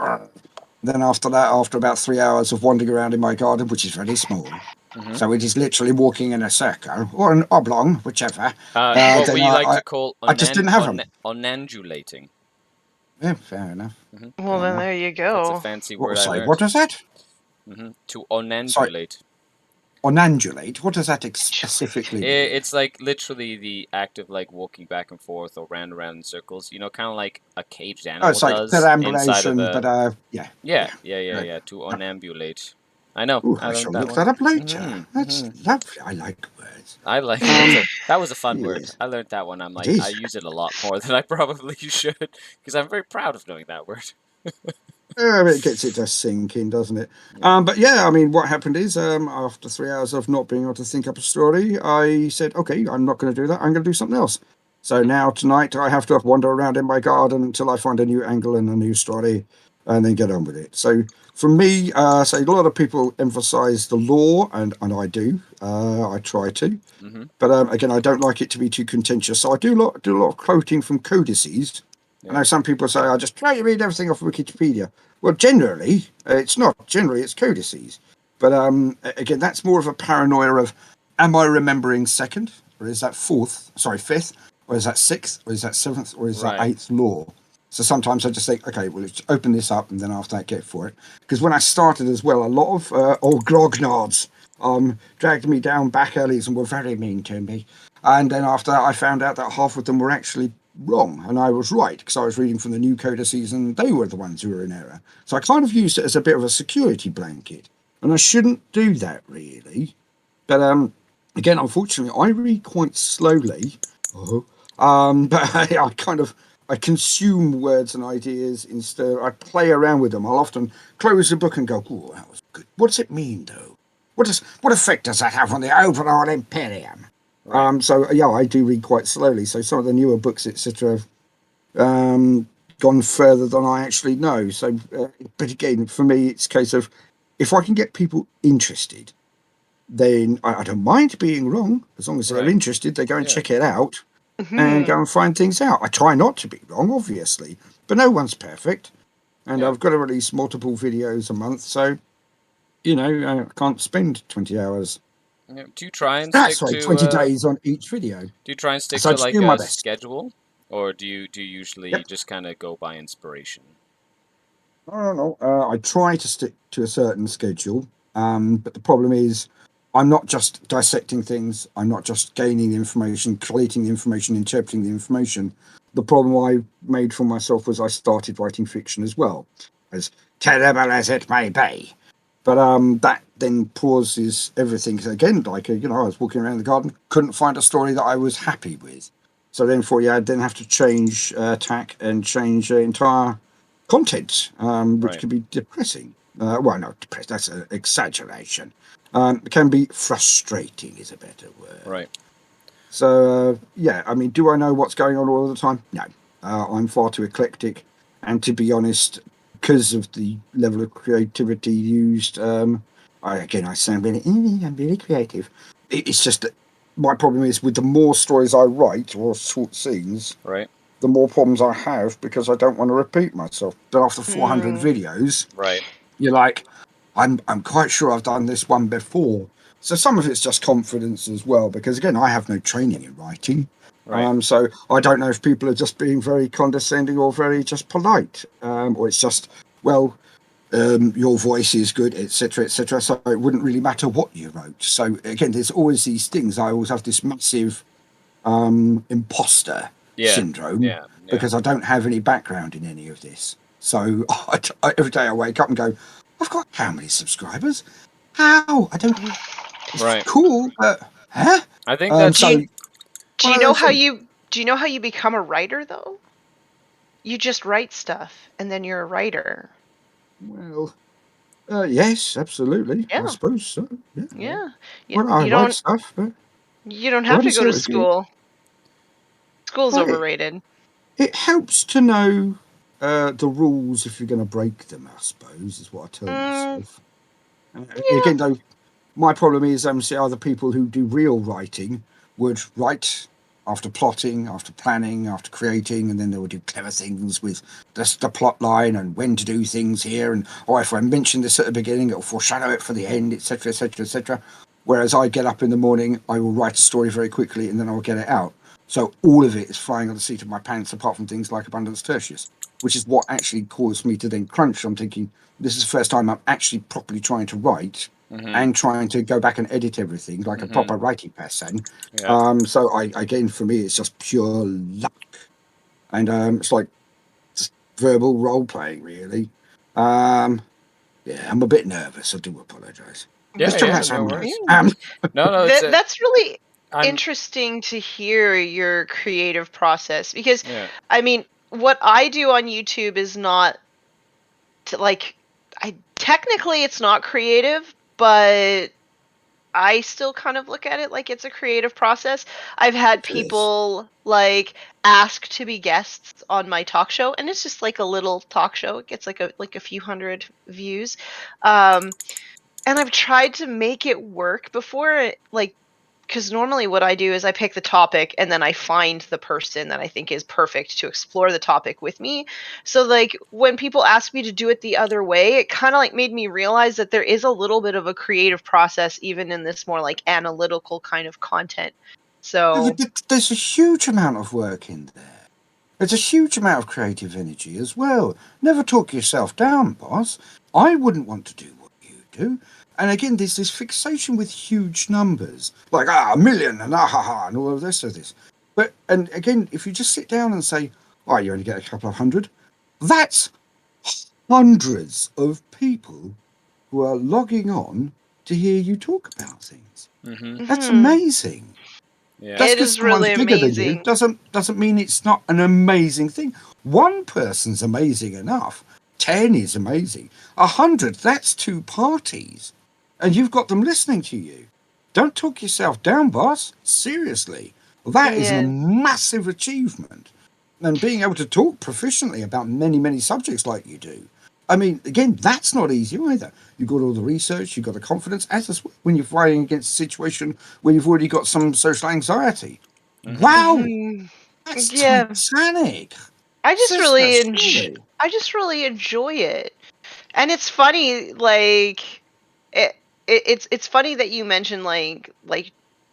Then after that, after about 3 hours of wandering around in my garden, which is very small, so it is literally walking in a circle or an oblong, whichever. What then we like to call I just didn't have them. onandulating. Yeah, fair enough. Well, then there you go. That's a fancy word I learned. What is that? To onandulate. Onandulate? What does that specifically mean? It's like literally the act of walking back and forth or round and around in circles. Kind of like a caged animal It's like does perambulation, inside of the... but yeah. Yeah. To onambulate. I know. Ooh, I I shall learned look that that up later. one. That's lovely. I like words. I like that was a fun word. Yes. I learned that one. I'm like, It is. I use it a lot more than I probably should because I'm very proud of knowing that word. It gets it to sink in, doesn't it? But yeah, I mean, what happened is after 3 hours of not being able to think up a story, I said, okay, I'm not going to do that. I'm going to do something else. So now tonight I have to wander around in my garden until I find a new angle and a new story and then get on with it. So for me, a lot of people emphasize the lore, and I do. I try to. But again, I don't like it to be too contentious. So I do a lot of quoting from codices. I know some people say, I just try to read everything off Wikipedia. Well, generally, it's not. Generally, it's codices. But again, that's more of a paranoia of, am I remembering second? Or is that fifth? Or is that sixth? Or is that seventh? Or is that eighth law? So sometimes I just think, okay, well, let's open this up and then after that, get for it. Because when I started as well, a lot of old grognards dragged me down back alleys and were very mean to me. And then after that, I found out that half of them were actually wrong, and I was right because I was reading from the new codices and they were the ones who were in error. So I kind of used it as a bit of a security blanket, and I shouldn't do that really. But again, unfortunately, I read quite slowly. But I consume words and ideas instead. I play around with them. I'll often close the book and go, "Oh, that was good. What does it mean, though? What effect does that have on the overall Imperium?" So yeah, I do read quite slowly. So some of the newer books, etc., have gone further than I actually know. So, but again, for me, it's a case of if I can get people interested, then I don't mind being wrong as long as they're interested. They go and check it out and go and find things out. I try not to be wrong, obviously, but no one's perfect, and I've got to release multiple videos a month, so I can't spend 20 hours. Do you try and stick to 20 days on each video? Do you try and stick So to I do my a best. schedule, or do you usually just kind of go by inspiration? I don't know. I try to stick to a certain schedule, but the problem is I'm not just dissecting things. I'm not just gaining information, collating the information, interpreting the information. The problem I made for myself was I started writing fiction as well, as terrible as it may be. But that then pauses everything. So again, like I was walking around the garden, couldn't find a story that I was happy with. So then I'd then have to change tack and change entire content, which Right. could be depressing. Well, not depressing, that's an exaggeration. It can be frustrating is a better word. Right. So, yeah, I mean, do I know what's going on all the time? No. I'm far too eclectic. And to be honest, because of the level of creativity used, I sound really, I'm really creative. It's just that my problem is with the more stories I write or short scenes, Right. the more problems I have because I don't want to repeat myself. But after 400 videos, Right. you're like, I'm quite sure I've done this one before. So some of it's just confidence as well, because again, I have no training in writing. Right. So I don't know if people are just being very condescending or very just polite, or it's just, well, your voice is good, etc., etc. So it wouldn't really matter what you wrote. So again, there's always these things. I always have this massive imposter syndrome because I don't have any background in any of this. So every day I wake up and go, I've got how many subscribers? How? I don't. It's Right. cool, but huh? I think that's Do you know how you become a writer though? You just write stuff, and then you're a writer. Well, yes, absolutely. Yeah. I suppose so. Yeah. Well, I write stuff, but you don't have to go to school. School's Well, overrated. It helps to know the rules if you're going to break them, I suppose, is what I tell myself. Again, though, my problem is see other people who do real writing would write after plotting, after planning, after creating, and then they would do clever things with the plot line and when to do things here, and if I mention this at the beginning, it'll foreshadow it for the end, etc., etc., etc. Whereas I get up in the morning, I will write a story very quickly, and then I'll get it out. So all of it is flying on the seat of my pants, apart from things like Abundance Tertius, which is what actually caused me to then crunch. I'm thinking, this is the first time I'm actually properly trying to write and trying to go back and edit everything like a proper writing person. So again, for me, it's just pure luck. And it's like just verbal role-playing, really. I'm a bit nervous. I do apologise. No, that's really interesting to hear your creative process, because I mean, what I do on YouTube is not technically it's not creative, but I still kind of look at it like it's a creative process. I've had people ask to be guests on my talk show, and it's just like a little talk show. It gets like a few hundred views. And I've tried to make it work before, because normally what I do is I pick the topic and then I find the person that I think is perfect to explore the topic with me. So when people ask me to do it the other way, it kind of made me realize that there is a little bit of a creative process even in this more analytical kind of content. So there's a huge amount of work in there. There's a huge amount of creative energy as well. Never talk yourself down, boss. I wouldn't want to do what you do. And again, there's this fixation with huge numbers, like 1 million and and all of this. But and again, if you just sit down and say, you only get a couple of hundred, that's hundreds of people who are logging on to hear you talk about things. That's amazing. Yeah. It is really amazing. Doesn't mean it's not an amazing thing. One person's amazing enough. 10 is amazing. 100, that's 2 parties. And you've got them listening to you. Don't talk yourself down, boss. Seriously. That is a massive achievement. And being able to talk proficiently about many, many subjects like you do. I mean, again, that's not easy either. You've got all the research, you've got the confidence, as when you're fighting against a situation where you've already got some social anxiety. Wow! That's Titanic! I just really enjoy it. And it's funny, it's funny that you mentioned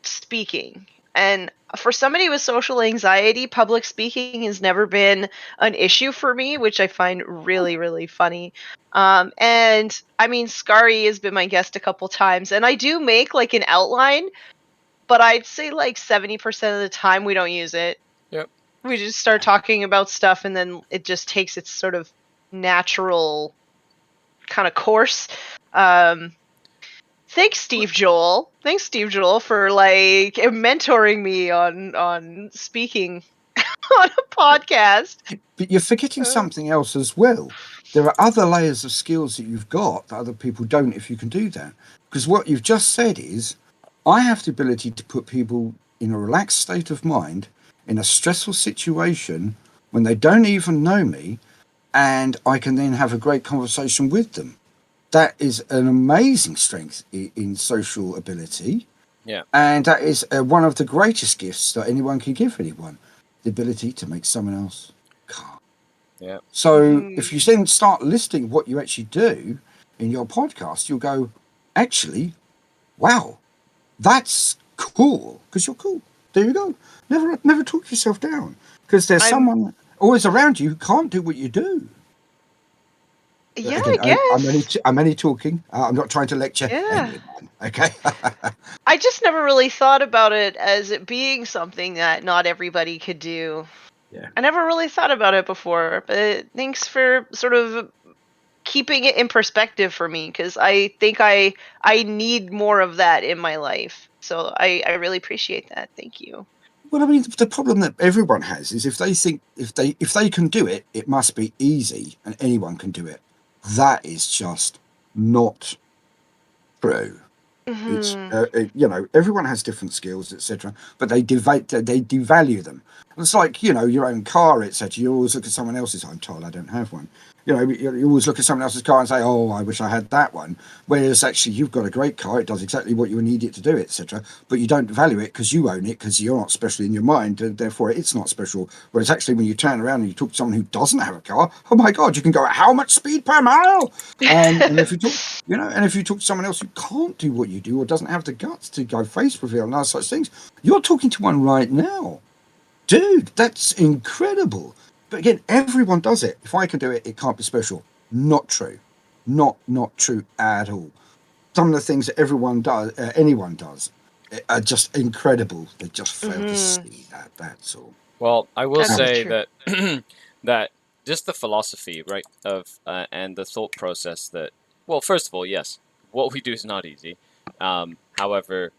speaking. And for somebody with social anxiety, public speaking has never been an issue for me, which I find really, really funny. And I mean, Skari has been my guest a couple times, and I do make an outline, but I'd say 70% of the time we don't use it. Yep. We just start talking about stuff, and then it just takes its sort of natural kind of coarse. Thanks, Steve Joel. Thanks, Steve Joel, for like mentoring me on speaking on a podcast. But you're forgetting something else as well. There are other layers of skills that you've got that other people don't if you can do that. Because what you've just said is, I have the ability to put people in a relaxed state of mind in a stressful situation when they don't even know me, and I can then have a great conversation with them. That is an amazing strength in social ability. Yeah. And that is one of the greatest gifts that anyone can give anyone, the ability to make someone else calm. Yeah. So if you then start listing what you actually do in your podcast, you'll go, actually, wow, that's cool, because you're cool. There you go. Never talk yourself down, because there's someone always around you who can't do what you do. Yeah, Again, I guess. I'm only talking. I'm not trying to lecture Yeah. anyone. Okay. I just never really thought about it as it being something that not everybody could do. Yeah. I never really thought about it before, but thanks for sort of keeping it in perspective for me, because I think I need more of that in my life. So I really appreciate that. Thank you. Well, I mean, the problem that everyone has is if they think if they can do it, it must be easy, and anyone can do it. That is just not true. It's everyone has different skills, etc., but they devalue them. It's like your own car, etc. You always look at someone else's. I'm told I don't have one. You always look at someone else's car and say, "Oh, I wish I had that one." Whereas actually, you've got a great car; it does exactly what you need it to do, etc. But you don't value it because you own it, because you're not special in your mind, and therefore it's not special. Whereas actually, when you turn around and you talk to someone who doesn't have a car, oh my God, you can go at how much speed per mile? And if you talk, and if you talk to someone else who can't do what you do or doesn't have the guts to go face reveal and other such things, you're talking to one right now, dude. That's incredible. But again, everyone does it. If I can do it, it can't be special. Not true. Not true at all. Some of the things that anyone does, are just incredible. They just fail to see that. That's all. Well, I will That's say true. that that just the philosophy, right, of and the thought process that. Well, first of all, yes, what we do is not easy. However,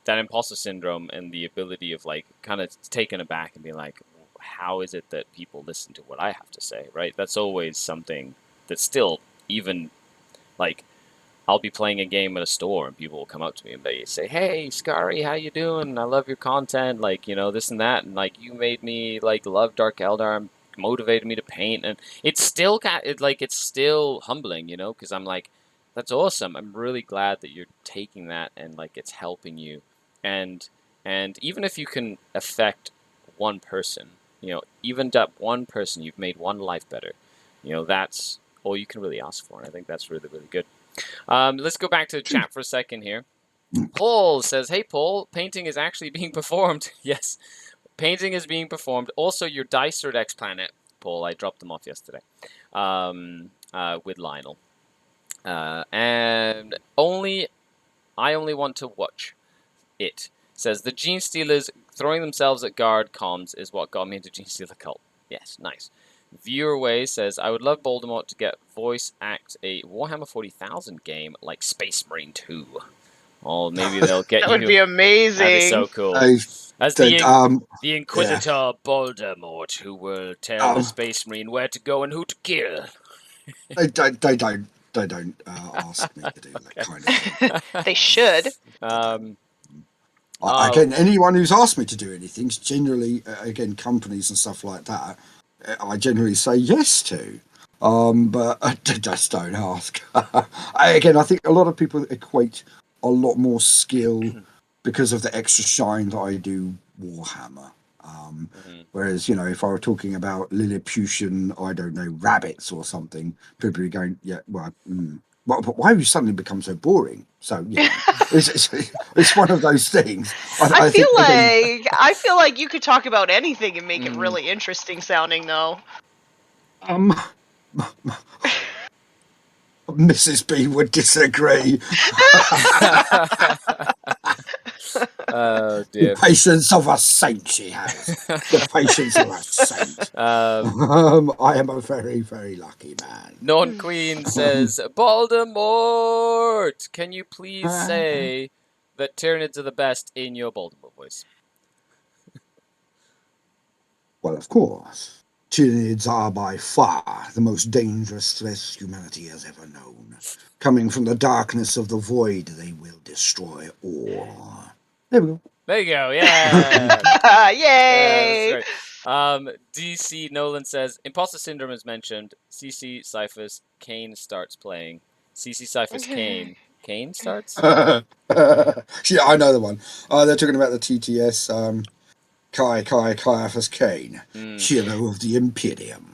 that imposter syndrome and the ability of like kind of taken aback and being like, how is it that people listen to what I have to say, right? That's always something that's still even like I'll be playing a game at a store and people will come up to me and they say, "Hey, Skari, how you doing? I love your content, like, this and that, and like you made me like love Dark Eldar, motivated me to paint," and it's still it's still humbling, because I'm like, that's awesome. I'm really glad that you're taking that and like it's helping you, and even if you can affect one person, even that one person, you've made one life better. That's all you can really ask for, and I think that's really, really good. Let's go back to the chat for a second here. Paul says, "Hey, Paul, painting is actually being performed." Yes, painting is being performed. Also, your dice are at X Planet, Paul. I dropped them off yesterday with Lionel. And I only want to watch it. Says, "The Gene Stealers throwing themselves at guard comms is what got me into Gene Stealer cult." Yes, nice. Viewerway says, "I would love Baldemort to get voice act a Warhammer 40,000 game like Space Marine 2. Oh, maybe they'll get That you. would be amazing. That'd be so cool. As the Inquisitor Baldemort, who will tell the Space Marine where to go and who to kill." They don't ask me to do that kind of thing. They should. Again, anyone who's asked me to do anything, generally, again, companies and stuff like that, I generally say yes to. But I just don't ask. Again, I think a lot of people equate a lot more skill because of the extra shine that I do Warhammer. Whereas, if I were talking about Lilliputian, I don't know, rabbits or something, people would be going, yeah, well, but why have you suddenly become so boring? So yeah, it's one of those things. I feel like you could talk about anything and make it really interesting sounding, though. Mrs. B would disagree. Oh, The dear. patience of a saint she has. The patience of a saint. I am a very, very lucky man. Non-Queen says, Baldemort! Can you please say that Tyranids are the best in your Baldemort voice? Well, of course. Tyranids are by far the most dangerous threat humanity has ever known. Coming from the darkness of the void, they will destroy all. There we go. There you go, yeah! Yay! That's great. DC Nolan says, Imposter Syndrome is mentioned. CC Cyphers, Kane starts playing. CC Cyphers, Kane. Kane starts? Yeah, I know the one. They're talking about the TTS Caiaphas Kane, hero of the Imperium.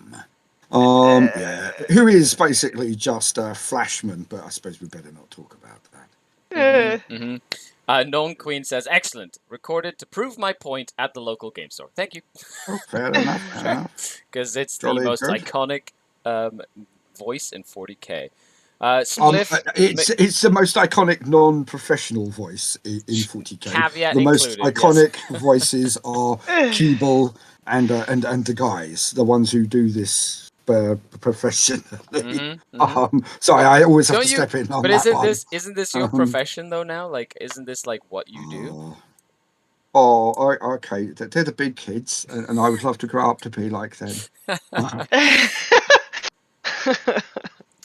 Yeah, who is basically just a flashman, but I suppose we better not talk about that. Non Queen says, excellent. Recorded to prove my point at the local game store. Thank you. Oh, fair enough. Because it's Jolly the most good. iconic voice in 40k. Spliff, it's the most iconic non-professional voice in 40k. Caveat the most included, iconic voices are Keeble and the guys, the ones who do this professionally. Sorry, I always have to step in on but that isn't this your profession though now? Like, isn't this like what you do? Okay. They're the big kids, and I would love to grow up to be like them.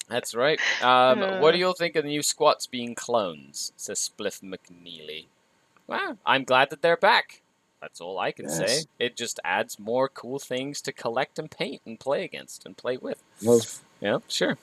That's right. What do you all think of the new squats being clones? Says Spliff McNeely. Well, I'm glad that they're back. That's all I can say. It just adds more cool things to collect and paint and play against and play with. Well, yeah, sure.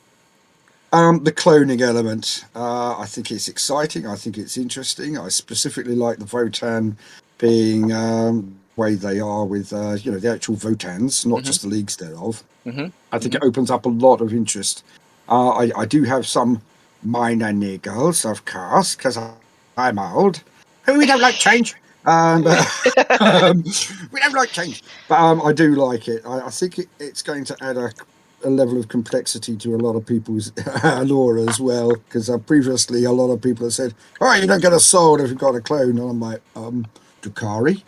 The cloning element, I think it's exciting. I think it's interesting. I specifically like the Votan being the way they are with the actual Votans, not just the leagues thereof. I think it opens up a lot of interest. I do have some minor niggles, of course, because I'm old. We don't like change. We don't like change. But I do like it. I think it's going to add a level of complexity to a lot of people's lore as well. Because previously, a lot of people have said, "Oh, you don't get a sword if you've got a clone." And I'm like, Drukhari.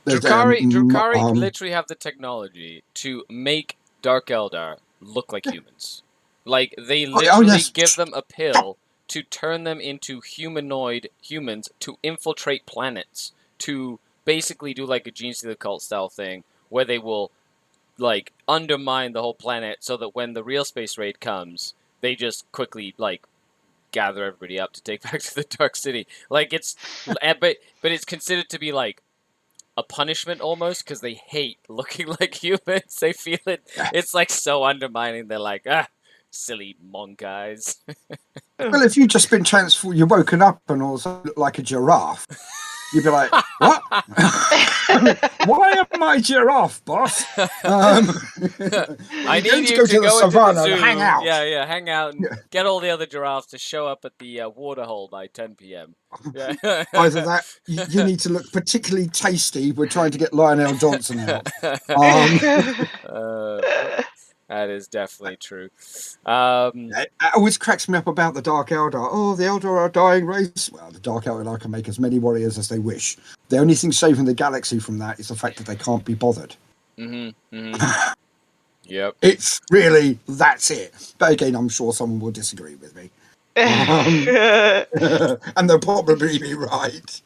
Drukhari literally have the technology to make Dark Eldar look like humans. Like, they literally give them a pill to turn them into humanoid humans to infiltrate planets, to basically do like a Genes to the Cult style thing, where they will, like, undermine the whole planet so that when the real space raid comes, they just quickly, like, gather everybody up to take back to the Dark City. Like, it's... but it's considered to be, like, a punishment almost, because they hate looking like humans. They feel it. It's, like, so undermining. They're like, silly Mon guys. Well, if you've just been transformed, you're woken up and also look like a giraffe, you'd be like, what? Why am I giraffe, boss? I need you to go into the zoo. Hang out. Yeah, hang out and get all the other giraffes to show up at the waterhole by 10 p.m. Yeah. Either that, you need to look particularly tasty. We're trying to get Lionel Johnson out. That is definitely true. It always cracks me up about the Dark Eldar. Oh, the Eldar are a dying race. Well, the Dark Eldar can make as many warriors as they wish. The only thing saving the galaxy from that is the fact that they can't be bothered. Yep. It's really, that's it. But again, I'm sure someone will disagree with me. And they'll probably be right.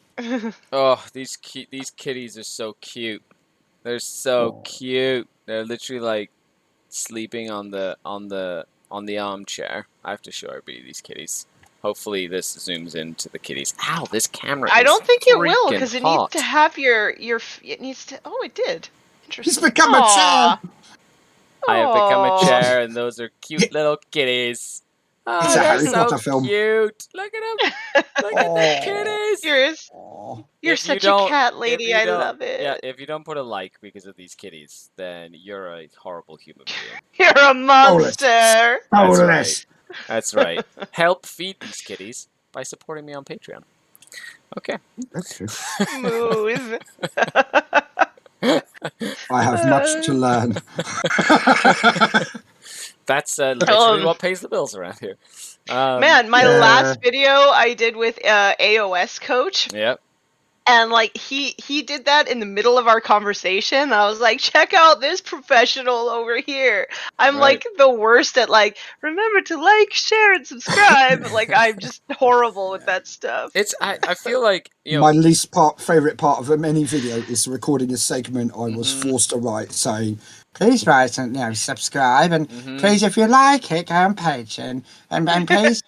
Oh, these kitties are so cute. They're so cute. They're literally like sleeping on the armchair. I have to show everybody these kitties. Hopefully this zooms into the kitties. Ow, this camera I don't think it will, because it needs to have it needs to... Oh, it did. Interesting. He's become a chair. I have become a chair, and those are cute little kitties. Oh, it's a Harry Potter so film. Cute. Look at them. Look at the kitties. You're such a cat lady. I love it. Yeah, if you don't put a like because of these kitties, then you're a horrible human being. You're a monster. That's right. Help feed these kitties by supporting me on Patreon. Okay. That's true. Smooth. I have much to learn. That's literally what pays the bills around here. Man, my Yeah. last video I did with AOS coach, Yep. and like he did that in the middle of our conversation. I was like, check out this professional over here. I'm Right. like the worst at like, remember to like, share, and subscribe. Like I'm just horrible with that stuff. It's I feel like, you know, My least favourite part of any video is recording a segment I was forced to write saying, please write and subscribe, and please, if you like it, go on Patreon, and please,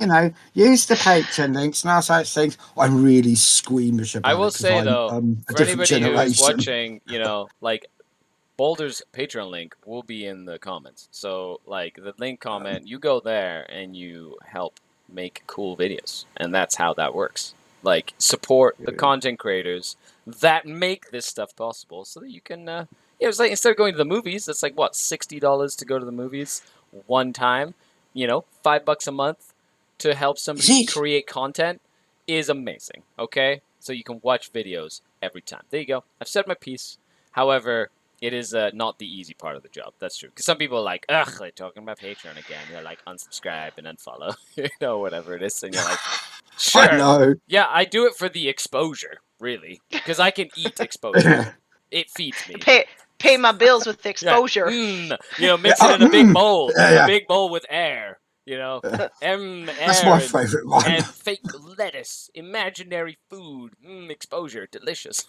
use the Patreon links and all such things. I'm really squeamish about it. I will 'cause say I'm, though, a for different anybody who is generation. watching, like Boulder's Patreon link will be in the comments. So like the link comment, you go there and you help make cool videos, and that's how that works. Like support the content creators that make this stuff possible, so that you can. It's like instead of going to the movies, it's like what, $60 to go to the movies one time. $5 a month to help somebody create content is amazing. Okay, so you can watch videos every time. There you go. I've said my piece. However, it is not the easy part of the job. That's true. Because some people are like, ugh, they're talking about Patreon again. They're like, unsubscribe and unfollow, whatever it is. And you're like, sure. I know. Yeah, I do it for the exposure, really. Because I can eat exposure. It feeds me. Pay my bills with exposure. Yeah. Mix it in a big bowl. Yeah. A big bowl with air. That's my favourite one. And fake lettuce. Imaginary food. Exposure. Delicious.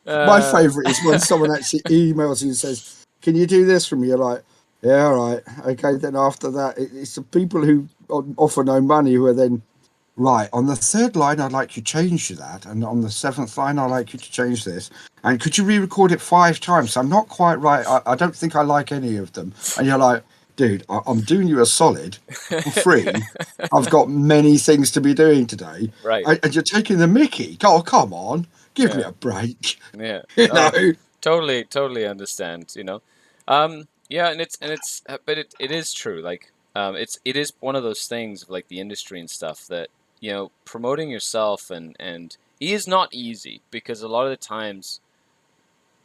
My favourite is when someone actually emails you and says, can you do this for me? You're like, yeah, all right. Okay, then after that, it's the people who offer no money who are then, right, on the third line, I'd like you to change that. And on the seventh line, I'd like you to change this. And could you re-record it 5 times? I'm not quite right. I don't think I like any of them. And you're like, dude, I'm doing you a solid for free. I've got many things to be doing today. Right. And you're taking the mickey. Oh, come on. Give me a break. Yeah. Totally understand, Yeah, and it's but it is true. Like it is one of those things of like the industry and stuff that, promoting yourself and it is not easy, because a lot of the times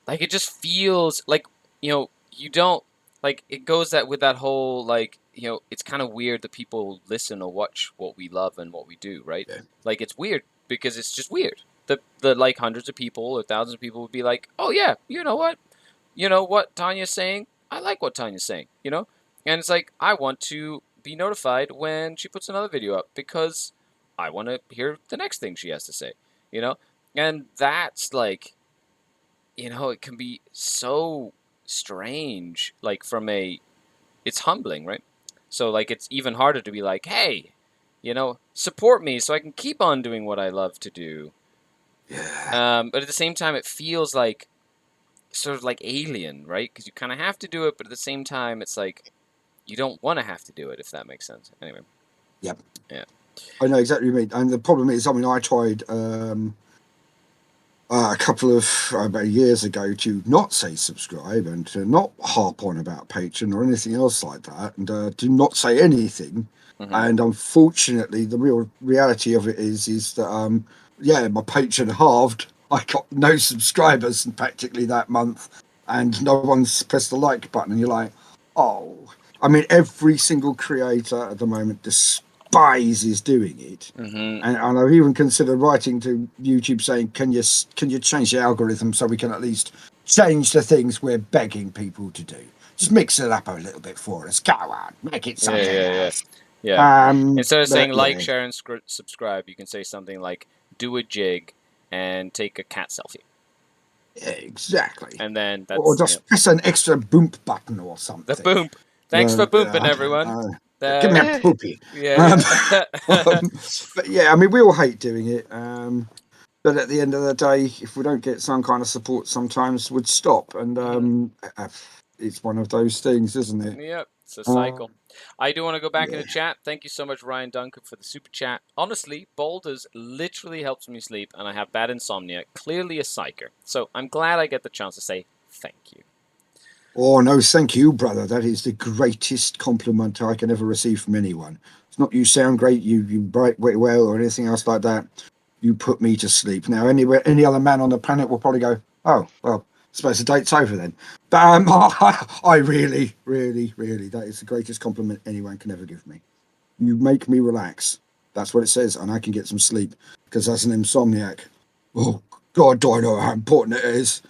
like it just feels like, you don't, like, it goes that with that whole, like, it's kind of weird that people listen or watch what we love and what we do, right? Yeah. Like, it's weird because it's just weird. The like hundreds of people or thousands of people would be like, oh yeah, you know what Tanya's saying? I like what Tanya's saying, And it's like, I want to be notified when she puts another video up because I want to hear the next thing she has to say, And that's like, it can be so strange, like it's humbling, right? So like it's even harder to be like, hey, support me so I can keep on doing what I love to do. Yeah. But at the same time, it feels like sort of like alien, right? Because you kind of have to do it, but at the same time, it's like you don't want to have to do it, if that makes sense. Anyway. Yep. Yeah. I know exactly what you mean. And the problem is, I tried a couple of about years ago to not say subscribe and to not harp on about Patreon or anything else like that, and to not say anything. Mm-hmm. And unfortunately, the real reality of it is that my Patreon halved. I got no subscribers practically that month, and no one's pressed the like button. And you're like, oh, I mean, every single creator at the moment despises doing it. Mm-hmm. And I've even considered writing to YouTube saying, can you change the algorithm so we can at least change the things we're begging people to do? Just mix it up a little bit for us. Go on, make it something else. Yeah. Instead of saying like, share, and subscribe, you can say something like, do a jig and take a cat selfie. Yeah, exactly. And then that's, or just press an extra boom button or something. The boom. Thanks for booping, everyone. Give me a poopy. Yeah. But yeah, I mean, we all hate doing it. But at the end of the day, if we don't get some kind of support, sometimes we'd stop. And it's one of those things, isn't it? Yep, it's a cycle. I do want to go back into chat. Thank you so much, Ryan Duncan, for the super chat. Honestly, Boulders literally helps me sleep, and I have bad insomnia. Clearly a psyker. So I'm glad I get the chance to say thank you. Oh, no, thank you, brother. That is the greatest compliment I can ever receive from anyone. It's not you sound great, you write well, or anything else like that. You put me to sleep. Now, any other man on the planet will probably go, oh, well, suppose the date's over then. But I really, really, really, that is the greatest compliment anyone can ever give me. You make me relax. That's what it says, and I can get some sleep because as an insomniac, oh God, do I know how important it is.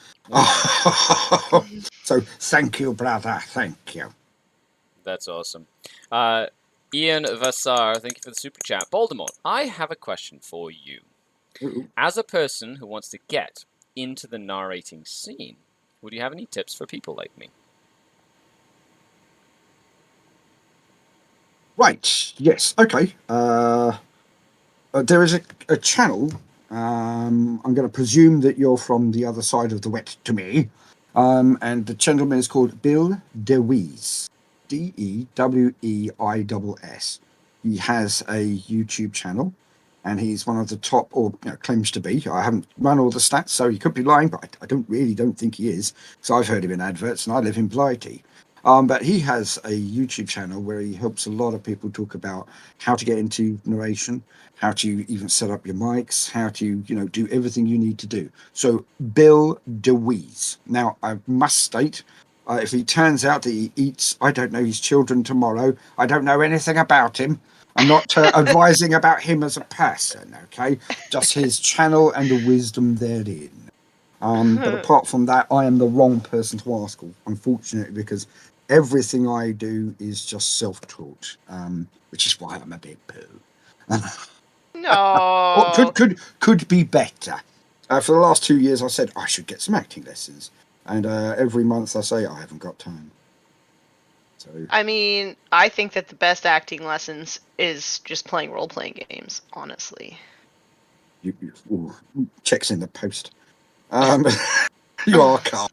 So thank you, brother. Thank you. That's awesome. Ian Vassar, thank you for the super chat. Baldemort, I have a question for you. Ooh. As a person who wants to get into the narrating scene, would you have any tips for people like me? Right. Yes. Okay. There is a channel. I'm going to presume that you're from the other side of the wet to me. And the gentleman is called Bill DeWees. DeWeiss. He has a YouTube channel, and he's one of the top, or claims to be. I haven't run all the stats, so he could be lying, but I don't think he is. So I've heard him in adverts, and I live in Blighty. But he has a YouTube channel where he helps a lot of people talk about how to get into narration, how to even set up your mics, how to do everything you need to do. So Bill DeWees. Now I must state, if he turns out that he eats, I don't know, his children tomorrow, I don't know anything about him. I'm not advising about him as a person, okay? Just his channel and the wisdom therein. But apart from that, I am the wrong person to ask, unfortunately, because everything I do is just self-taught, which is why I'm a bit poo. No. Could be better. For the last 2 years, I said I should get some acting lessons, and every month I say I haven't got time. So I mean, I think that the best acting lessons is just playing role-playing games, honestly. ooh, checks in the post. You are calm.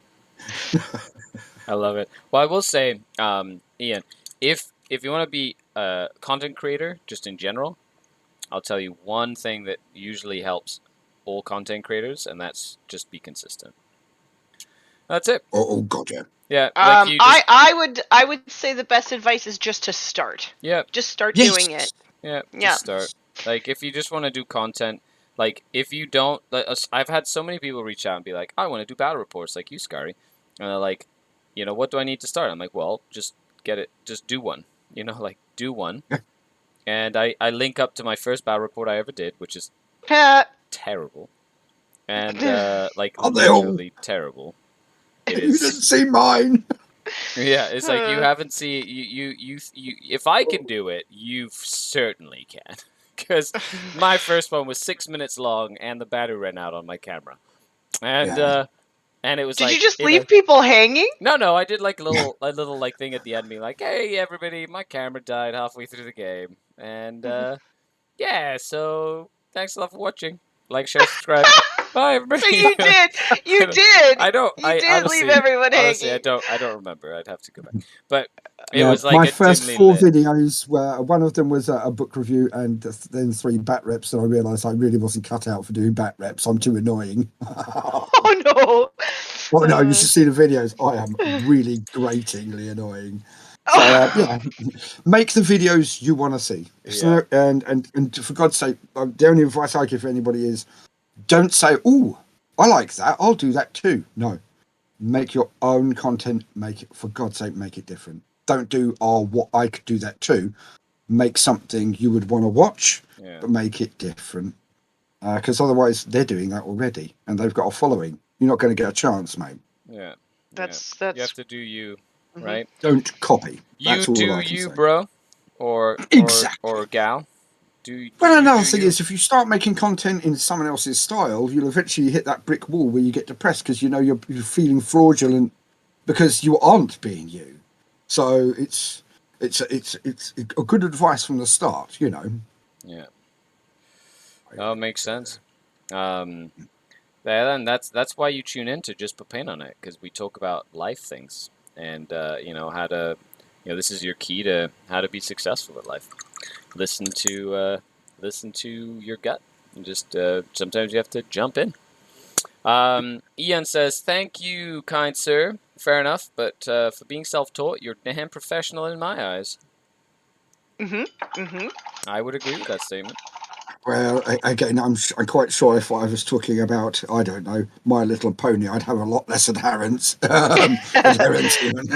I love it. Well, I will say, Ian, if you want to be a content creator, just in general, I'll tell you one thing that usually helps all content creators, and that's just be consistent. That's it. Oh God, yeah. Yeah. Like you just, I would say the best advice is just to start. yeah. Just start Yes. doing it. Yeah. Yeah. Just start. Like if you just want to do content, like if you don't, like, I've had so many people reach out and be like, I want to do battle reports like you, Skari, and they're like, what do I need to start? I'm like, well, just get it, just do one. Like do one. And I link up to my first battle report I ever did, which is terrible, and like Are they all? literally terrible. It You is. didn't see mine. Yeah, it's like you haven't seen you. If I can do it, you certainly can. Because my first one was 6 minutes long, and the battery ran out on my camera, and Yeah. and it was Did like, you just leave people hanging? No, I did like a little like thing at the end, being like, "Hey, everybody, my camera died halfway through the game," and yeah, so thanks a lot for watching. Like, share, subscribe. Bye, everybody. So you did. You did. I don't. You I did honestly, leave everyone honestly, hanging. I don't remember. I'd have to go back. But it was like my a first dimly 4 lit. videos were, one of them was a book review, and then 3 bat reps, and I realised I really wasn't cut out for doing bat reps. I'm too annoying. Oh no. Well, no, you should see the videos. I am really gratingly annoying. So yeah, make the videos you want to see. Yeah. And for God's sake, the only advice I give anybody is, don't say, "Oh, I like that. I'll do that too." No, make your own content. Make it, for God's sake, make it different. Don't do, "Oh, what, I could do that too." Make something you would want to watch, Yeah. but make it different. Because otherwise, they're doing that already, and they've got a following. You're not going to get a chance, mate. Yeah. That's You have to do you, Mhm. right? Don't copy. You That's all do I can you, say. bro, or Exactly. or gal. Do Well, you another do thing you? is, if you start making content in someone else's style, you'll eventually hit that brick wall where you get depressed because you're feeling fraudulent because you aren't being you. So it's a good advice from the start, Yeah. Oh, it makes sense. Then that's why you tune in to Just Put Paint on It, because we talk about life things and how to, this is your key to how to be successful at life. Listen to your gut, and just sometimes you have to jump in. Ian says, "Thank you, kind sir. Fair enough, but for being self-taught, you're damn professional in my eyes." Mhm. Mhm. I would agree with that statement. Well, again, I'm quite sure if I was talking about, I don't know, My Little Pony, I'd have a lot less adherence. Adherence even.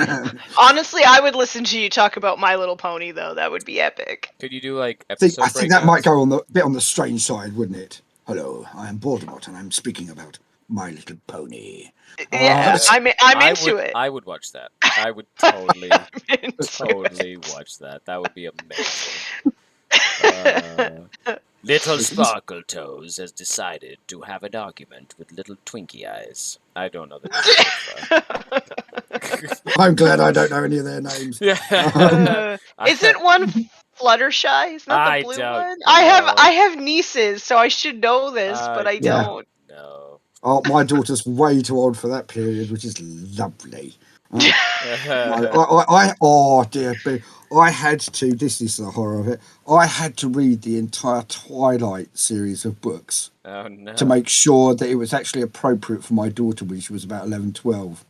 Honestly, I would listen to you talk about My Little Pony, though. That would be epic. Could you do like See, episode I think that might breakdowns? go on the bit on the strange side, wouldn't it? Hello, I am Baldemort, and I'm speaking about My Little Pony. Yeah, I'm into it. I would watch that. I would totally, I'm into totally watch that. That would be amazing. Little Sparkle Toes has decided to have an argument with Little Twinkie Eyes. I don't know the names. I'm glad I don't know any of their names. Yeah. Isn't one Fluttershy? Isn't that I the blue don't one? know. I have nieces, so I should know this, but I Yeah. don't. No. Oh, my daughter's way too old for that period, which is lovely. Oh dear, I had to. This is the horror of it. I had to read the entire Twilight series of books Oh no. to make sure that it was actually appropriate for my daughter when she was about 11, 12.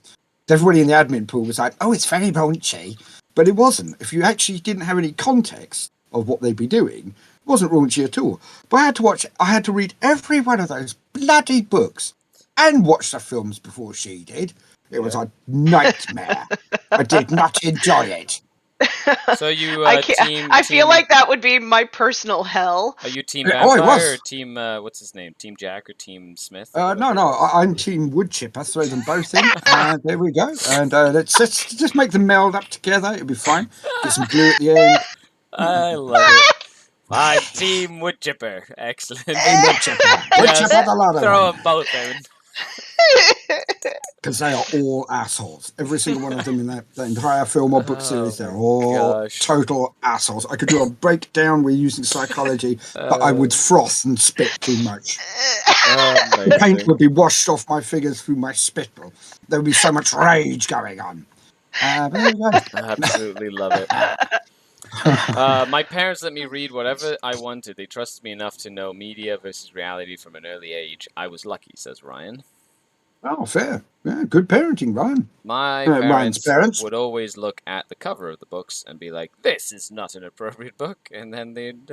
Everybody in the admin pool was like, "Oh, it's very raunchy," but it wasn't. If you actually didn't have any context of what they'd be doing, it wasn't raunchy at all. But I had to read every one of those bloody books and watch the films before she did. It was a nightmare. I did not enjoy it. So you I feel like that would be my personal hell. Are you team Yeah, oh, it Vampire or was. team what's his name? Team Jack or Team Smith? No, I'm Team Wood Chipper. Throw them both in, and there we go. And let's just make them meld up together. It'll be fine. Get some glue at the end. I love it. I'm Team Wood Chipper. Excellent. Team Wood Chipper. Wood Yes, Chipper the lot of throw them. them both in. Because they are all assholes. Every single one of them in that entire film or book series, they're all gosh. total assholes. I could do a breakdown. We're using psychology, but I would froth and spit too much. The paint would be washed off my fingers through my spittle. There would be so much rage going on. But there you go. Absolutely love it. My parents let me read whatever I wanted. They trusted me enough to know media versus reality from an early age. I was lucky, says Ryan. Oh, fair. Yeah, good parenting, Ryan. My Ryan's parents would always look at the cover of the books and be like, "This is not an appropriate book," and then they'd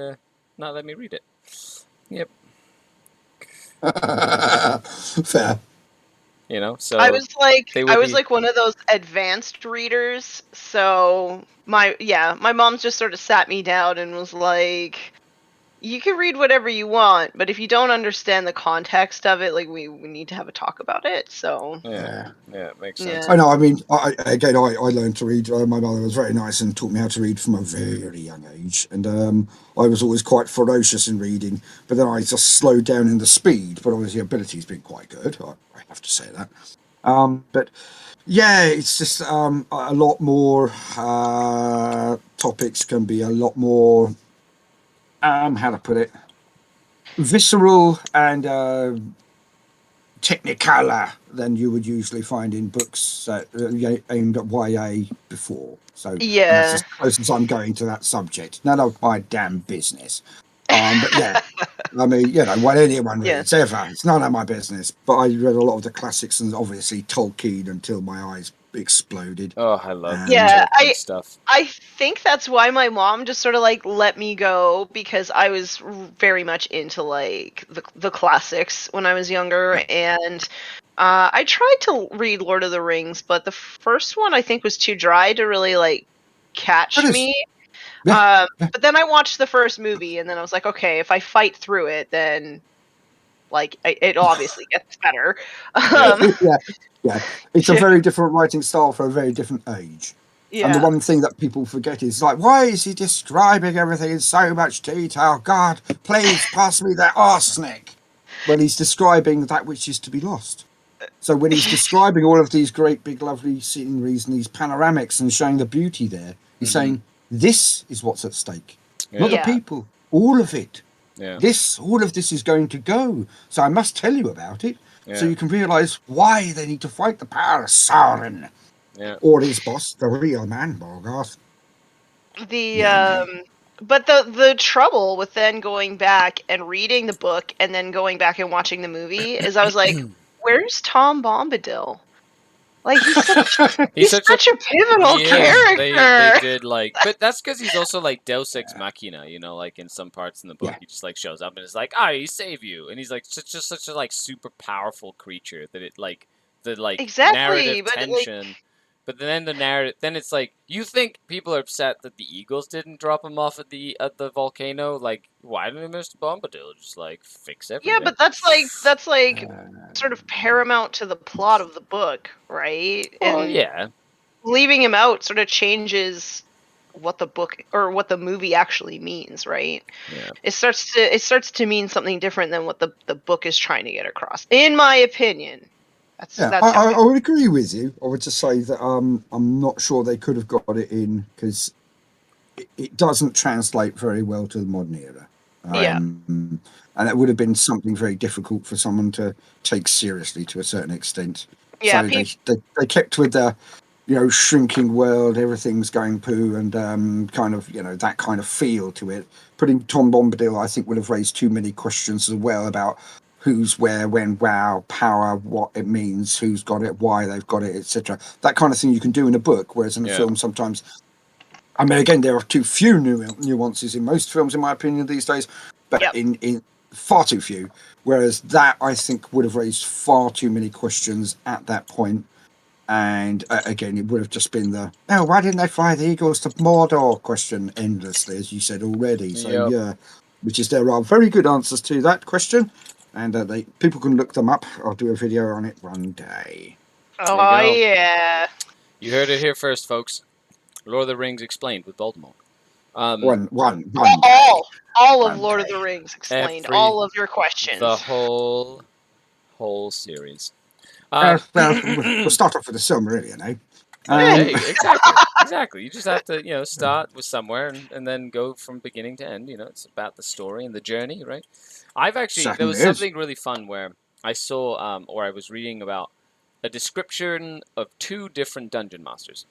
not let me read it. Yep. Fair. You know, so I was they would be- like one of those advanced readers. So my mom just sort of sat me down and was like, "You can read whatever you want, but if you don't understand the context of it, like we need to have a talk about it." So Yeah, it makes sense. I know. I mean, I learned to read. My mother was very nice and taught me how to read from a very young age, and I was always quite ferocious in reading. But then I just slowed down in the speed. But obviously, ability's been quite good. I have to say that. But yeah, it's just a lot more topics can be a lot more. How to put it? Visceral and technicolor than you would usually find in books that aimed at YA before. So that's as close as I'm going to that subject. None of my damn business. But yeah, I mean, what anyone reads ever, it's none of my business. But I read a lot of the classics and obviously Tolkien until my eyes exploded. Oh, I love Tolkien stuff. I think that's why my mom just sort of like let me go, because I was very much into like the classics when I was younger, and I tried to read Lord of the Rings, but the first one I think was too dry to really like catch me. Yeah. But then I watched the first movie, and then I was like, okay, if I fight through it, then like it obviously gets better. Yeah. It's a very different writing style for a very different age. Yeah. And the one thing that people forget is like, why is he describing everything in so much detail? God, please pass me that arsenic. When he's describing that which is to be lost. So when he's describing all of these great, big, lovely sceneries and these panoramics and showing the beauty there, he's saying, this is what's at stake. Not the people. All of it. Yeah. All of this is going to go. So I must tell you about it. Yeah. So you can realise why they need to fight the power of Sauron. Yeah. Or his boss, the real man, Morgoth. But the trouble with then going back and reading the book and then going back and watching the movie is I was like, where's Tom Bombadil? Like he's He's such a pivotal he is. character. They did like, but that's because he's also like Deus Ex Machina, you know, like in some parts in the book, Yeah. he just like shows up and is like, "I save you," and he's like such a like super powerful creature that it like the like Exactly, narrative but, like- tension. But then the narrative, then it's like you think people are upset that the Eagles didn't drop him off at the volcano. Like, why didn't Mr. Bombadil just like fix everything? Yeah, but that's like sort of paramount to the plot of the book, right? Well, And yeah, leaving him out sort of changes what the book or what the movie actually means, right? yeah. It starts to mean something different than what the book is trying to get across, in my opinion. Yeah, That's how I would agree with you. I would just say that I'm not sure they could have got it in because it doesn't translate very well to the modern era. Yeah. And it would have been something very difficult for someone to take seriously to a certain extent. Yeah, So they kept with the, shrinking world, everything's going poo, and kind of, that kind of feel to it. Putting Tom Bombadil, I think, would have raised too many questions as well about who's where, when, wow, power, what it means, who's got it, why they've got it, etc. That kind of thing you can do in a book, whereas in a film sometimes. I mean, again, there are too few nuances in most films, in my opinion, these days, but in far too few. Whereas that, I think, would have raised far too many questions at that point. And again, it would have just been why didn't they fly the Eagles to Mordor question endlessly, as you said already. So, yeah, which is there are very good answers to that question. And people can look them up. I'll do a video on it one day. Oh, yeah. You heard it here first, folks. Lord of the Rings Explained with Baldemort. One day. All of Lord of the Rings explained. All of your questions. The whole series. We'll start off with the Silmarillion, eh? Hey, exactly. You just have to, start with somewhere and then go from beginning to end. It's about the story and the journey, right? There was something really fun where I saw, or I was reading about a description of 2 different dungeon masters.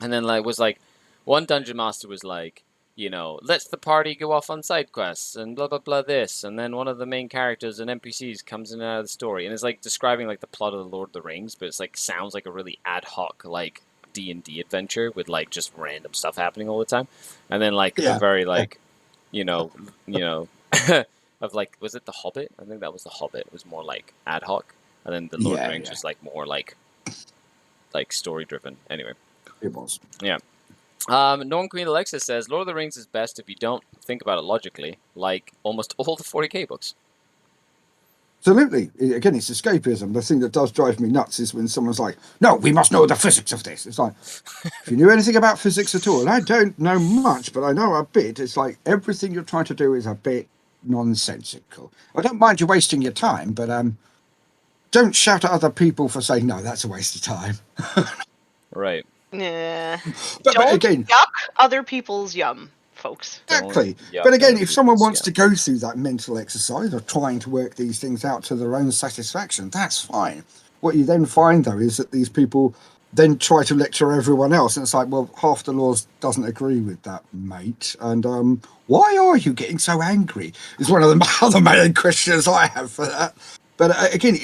And then one dungeon master was like, let the party go off on side quests and blah blah blah this, and then one of the main characters and NPCs comes in and out of the story, and it's like describing like the plot of the Lord of the Rings, but it's like sounds like a really ad hoc like D&D adventure with like just random stuff happening all the time, and then a very of like, was it The Hobbit? I think that was The Hobbit. It was more like ad hoc, and then the Lord of the Rings was like more like story driven. Anyway, it was. Yeah. Norm Queen Alexa says Lord of the Rings is best if you don't think about it logically, like almost all the 40k books. Absolutely. Again, it's escapism. The thing that does drive me nuts is when someone's like, no, we must know the physics of this. It's like, if you knew anything about physics at all, and I don't know much, but I know a bit, it's like everything you're trying to do is a bit nonsensical. I don't mind you wasting your time, but don't shout at other people for saying, no, that's a waste of time. Right. Yeah. But again, yuck other people's yum, folks. Exactly. But again, if someone wants to go through that mental exercise of trying to work these things out to their own satisfaction, that's fine. What you then find, though, is that these people then try to lecture everyone else. And it's like, well, half the laws doesn't agree with that, mate. And why are you getting so angry? Is one of the other main questions I have for that. But again,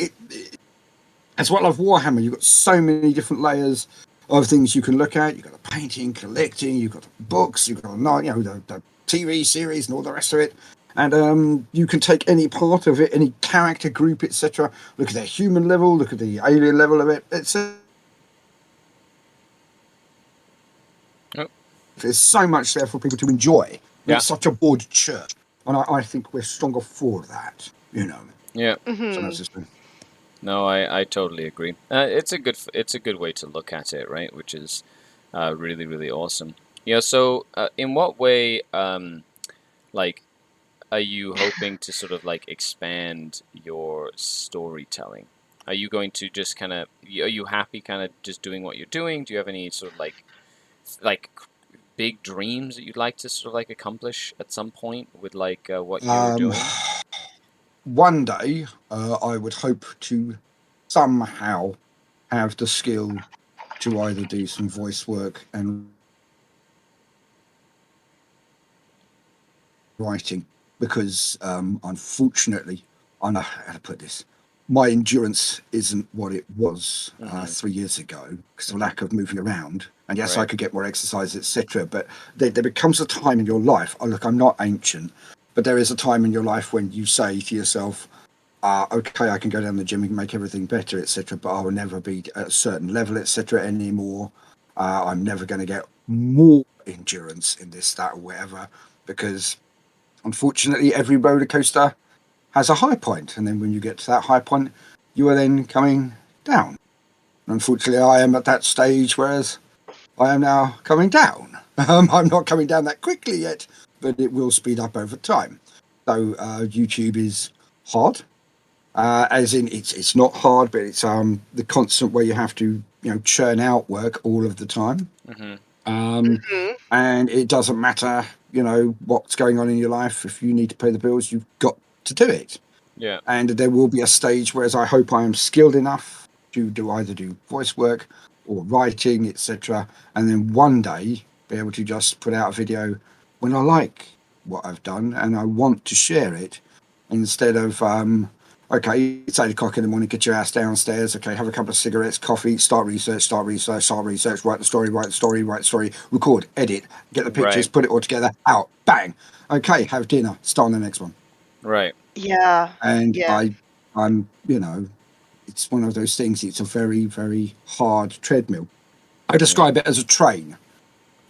it's what I love Warhammer. You've got so many different layers of things you can look at. You've got the painting, collecting, you've got the books, you've got the TV series and all the rest of it. And you can take any part of it, any character group, etc. Look at their human level, look at the alien level of it. There's so much there for people to enjoy. It's such a broad church. And I think we're stronger for that, Yeah. Mm-hmm. So that's just been... No, I totally agree. It's a good way to look at it, right? Which is really, really awesome. So in what way, are you hoping to sort of like expand your storytelling? Are you going to just kind of, are you happy kind of just doing what you're doing? Do you have any sort of like big dreams that you'd like to sort of like accomplish at some point with like what you're doing? One day, I would hope to somehow have the skill to either do some voice work and writing, because unfortunately, I know how to put this. my endurance isn't what it was 3 years ago because of lack of moving around. And yes, I could get more exercise, etc. But there becomes a time in your life. Oh, look, I'm not ancient, but there is a time in your life when you say to yourself, okay, I can go down the gym and make everything better, etc. But I will never be at a certain level, etc. anymore. I'm never going to get more endurance in this, that, or whatever, because unfortunately, every roller coaster has a high point, and then when you get to that high point, you are then coming down. Unfortunately, I am at that stage, whereas I am now coming down. I'm not coming down that quickly yet, but it will speed up over time. So YouTube is hard, as in it's not hard, but it's the constant where you have to churn out work all of the time. And it doesn't matter what's going on in your life. If you need to pay the bills, you've got to do it. Yeah. And there will be a stage whereas I hope I am skilled enough to either do voice work or writing, etc. And then one day be able to just put out a video when I like what I've done and I want to share it, instead of okay, it's 8 o'clock in the morning, get your ass downstairs, okay, have a couple of cigarettes, coffee, start research, write the story, record, edit, get the pictures, put it all together, out, bang, okay, have dinner, start on the next one. Right. Yeah. And I'm it's one of those things, it's a very, very hard treadmill. I describe it as a train.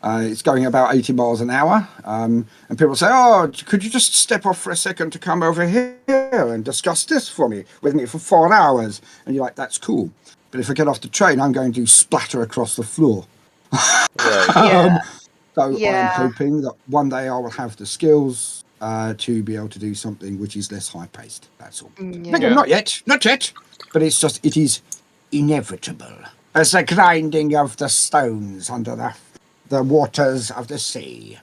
It's going about 80 miles an hour. And people say, oh, could you just step off for a second to come over here and discuss this with me for 4 hours? And you're like, that's cool. But if I get off the train, I'm going to splatter across the floor. Right. So I'm hoping that one day I will have the skills to be able to do something which is less high-paced. That's all. Again, not yet. But it is inevitable. As the grinding of the stones under the waters of the sea.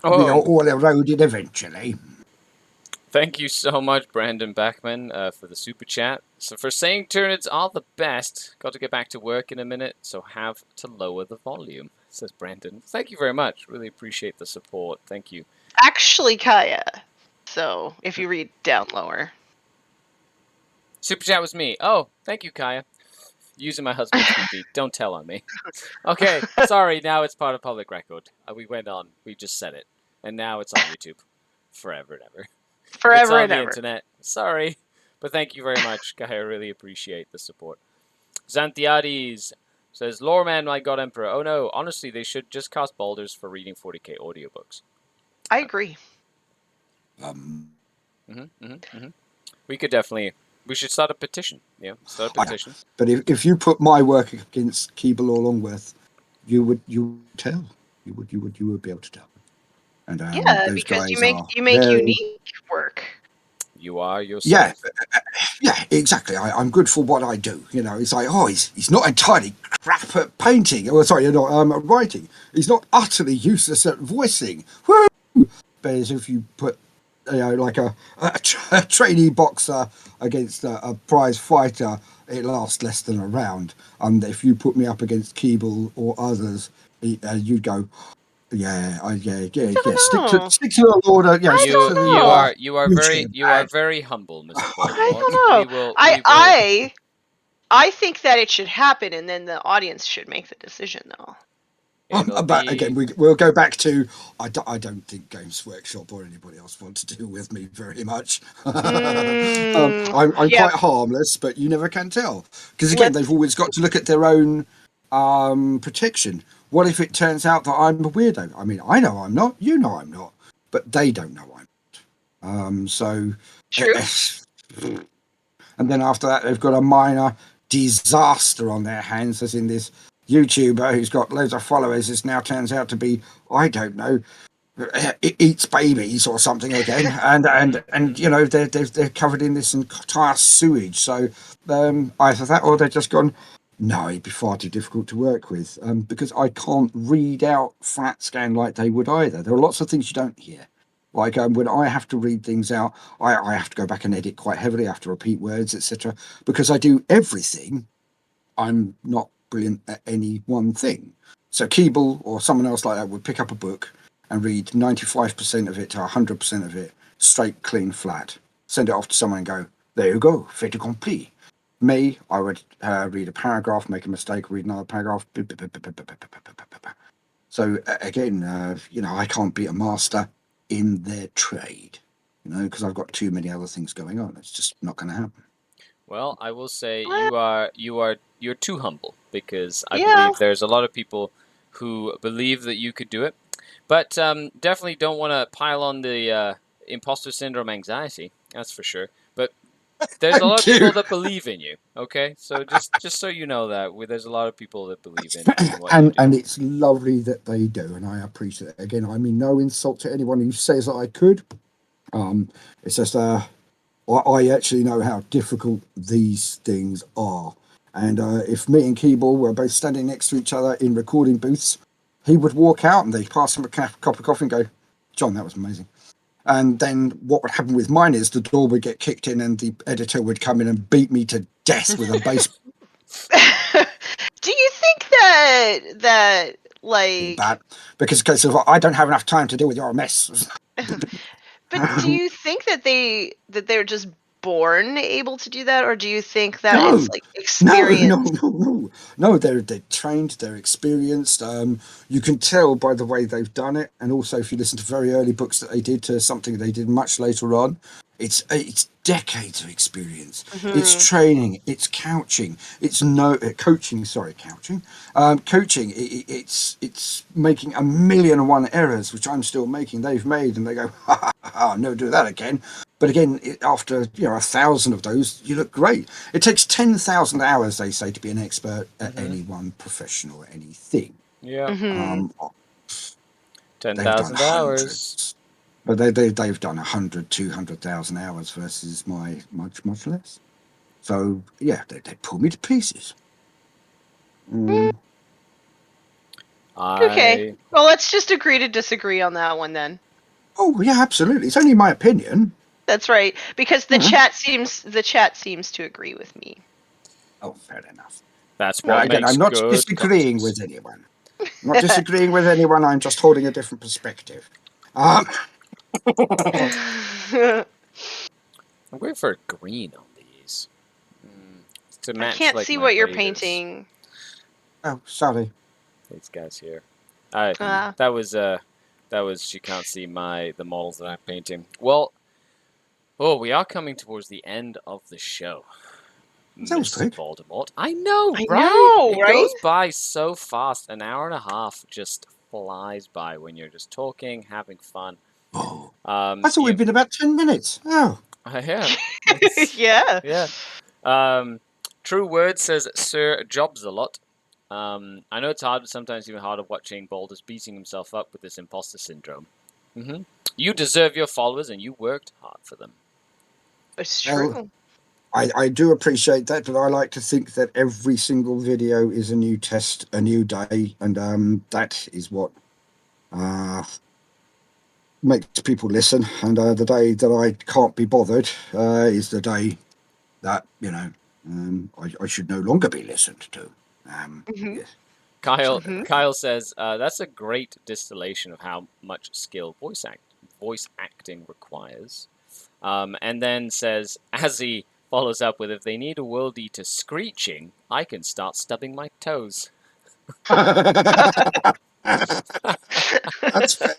We are all eroded eventually. Thank you so much, Brandon Backman, for the super chat. So for saying Tyranids are the best, got to get back to work in a minute, so have to lower the volume, says Brandon. Thank you very much. Really appreciate the support. Thank you. Actually, Kaya. So if you read down lower. Super chat was me. Oh, thank you, Kaya. Using my husband's BP. Don't tell on me. Okay, sorry. Now it's part of public record. We went on. We just said it, and now it's on YouTube, forever and ever. Forever it's on and the ever. internet. Sorry, but thank you very much, Kaya. I really appreciate the support. Xanthiades says, "Loreman, my God Emperor. Oh no, honestly, they should just cast Balders for reading 40k audiobooks." I agree. We could definitely. We should start a petition. Yeah, start a petition. But if you put my work against Keeble or Longworth, you would tell. You would be able to tell. And those because guys you make very unique work. You are yourself. Yeah, exactly. I'm good for what I do. It's like, oh, he's not entirely crap at painting. Oh, sorry, you're not at writing. He's not utterly useless at voicing. Woo! But as if you put, like a trainee boxer against a prize fighter, it lasts less than a round. And if you put me up against Keeble or others, you'd go, yeah. Stick to the order. Yeah, you are very humble, Mr. Baldemort. I don't know. I think that it should happen, and then the audience should make the decision, though. But again, we'll go back to I don't think Games Workshop or anybody else want to deal with me very much. I'm quite harmless, but you never can tell. Because again, they've always got to look at their own protection. What if it turns out that I'm a weirdo? I mean, I know I'm not, you know I'm not, but they don't know I'm not. So true. And then after that, they've got a minor disaster on their hands, as in this YouTuber who's got loads of followers. This now turns out to be, I don't know, eats babies or something again, and they're covered in this entire sewage. So either that, or they're just gone, no, it'd be far too difficult to work with, because I can't read out flat scan like they would either. There are lots of things you don't hear. Like when I have to read things out, I have to go back and edit quite heavily. I have to repeat words, etc. Because I do everything. I'm not brilliant at any one thing. So Keeble or someone else like that would pick up a book and read 95% of it to 100% of it straight, clean, flat. Send it off to someone and go, There you go, fait accompli. Me, I would read a paragraph, make a mistake, read another paragraph. So again, I can't be a master in their trade, because I've got too many other things going on. It's just not going to happen. Well, I will say you're too humble, because I Yeah. believe there's a lot of people who believe that you could do it, but definitely don't want to pile on the imposter syndrome anxiety. That's for sure. But there's a lot of Thank people you. that believe in you. Okay, so just so you know that there's a lot of people that believe in what you do. And it's lovely that they do, and I appreciate it. Again, I mean no insult to anyone who says that I could. It's just I actually know how difficult these things are. And if me and Keeble were both standing next to each other in recording booths, he would walk out and they'd pass him a cup of coffee and go, "John, that was amazing." And then what would happen with mine is the door would get kicked in and the editor would come in and beat me to death with a baseball Do you think that like? bat because I don't have enough time to deal with your mess. But do you think that they're just born able to do that, or do you think that No. it's like experience? No. They're trained, they're experienced. You can tell by the way they've done it, and also if you listen to very early books that they did to something they did much later on, it's decades of experience. It's training, it's couching, coaching. Sorry, couching. Coaching. It's making 1,000,001 errors, which I'm still making. They've made, and they go, I'll never do that again. But again, after 1,000 of those, you look great. It takes 10,000 hours, they say, to be an expert at any one profession or anything. Yeah, Mhm. 10,000 hours. Hundreds, but they've done 100, 200,000 hours versus my much less. So yeah, they pull me to pieces. Okay. Well, let's just agree to disagree on that one then. Oh yeah, absolutely. It's only my opinion. That's right, because the chat seems to agree with me. Oh, fair enough. That's what Again, makes I'm not good disagreeing content. with anyone. I'm not disagreeing with anyone. I'm just holding a different perspective. I'm going for green on these. To I match, can't like, see my what you're Raiders. painting. Oh, sorry. These guys here. That was you can't see the models that I'm painting. Well, we are coming towards the end of the show. Sounds Mr. good. Baldemort. I know, I right? know, It right? goes by so fast. An hour and a half just flies by when you're just talking, having fun. Oh, I thought we'd been about 10 minutes. Oh. Yeah. Yeah. Yeah. True Word says, Sir Jobs a lot. I know it's hard, but sometimes even harder watching Baldur's beating himself up with this imposter syndrome. You deserve your followers, and you worked hard for them. It's true. Well, I do appreciate that, but I like to think that every single video is a new test, a new day, and that is what makes people listen. And the day that I can't be bothered is the day that I should no longer be listened to. Yes. Kyle says that's a great distillation of how much skill voice acting requires. And then says, as he follows up with, if they need a worldie to screeching, I can start stubbing my toes. That's fair.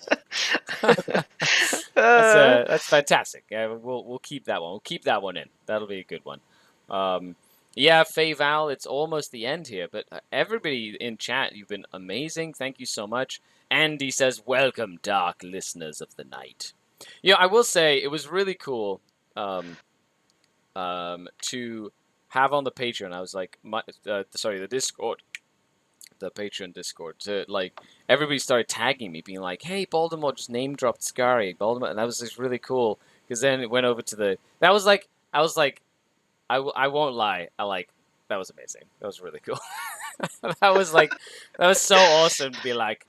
That's fantastic. We'll keep that one. We'll keep that one in. That'll be a good one. Yeah, Faye Val, it's almost the end here, but everybody in chat, you've been amazing. Thank you so much. Andy says, welcome, dark listeners of the night. I will say it was really cool to have on the Patreon. I was like, the Discord, the Patreon Discord, to like everybody started tagging me, being like, "Hey, Baldemort just name dropped Skari, Baldemort," and that was just really cool because then it went over to I was like, I won't lie, that was amazing. That was really cool. that was so awesome to be like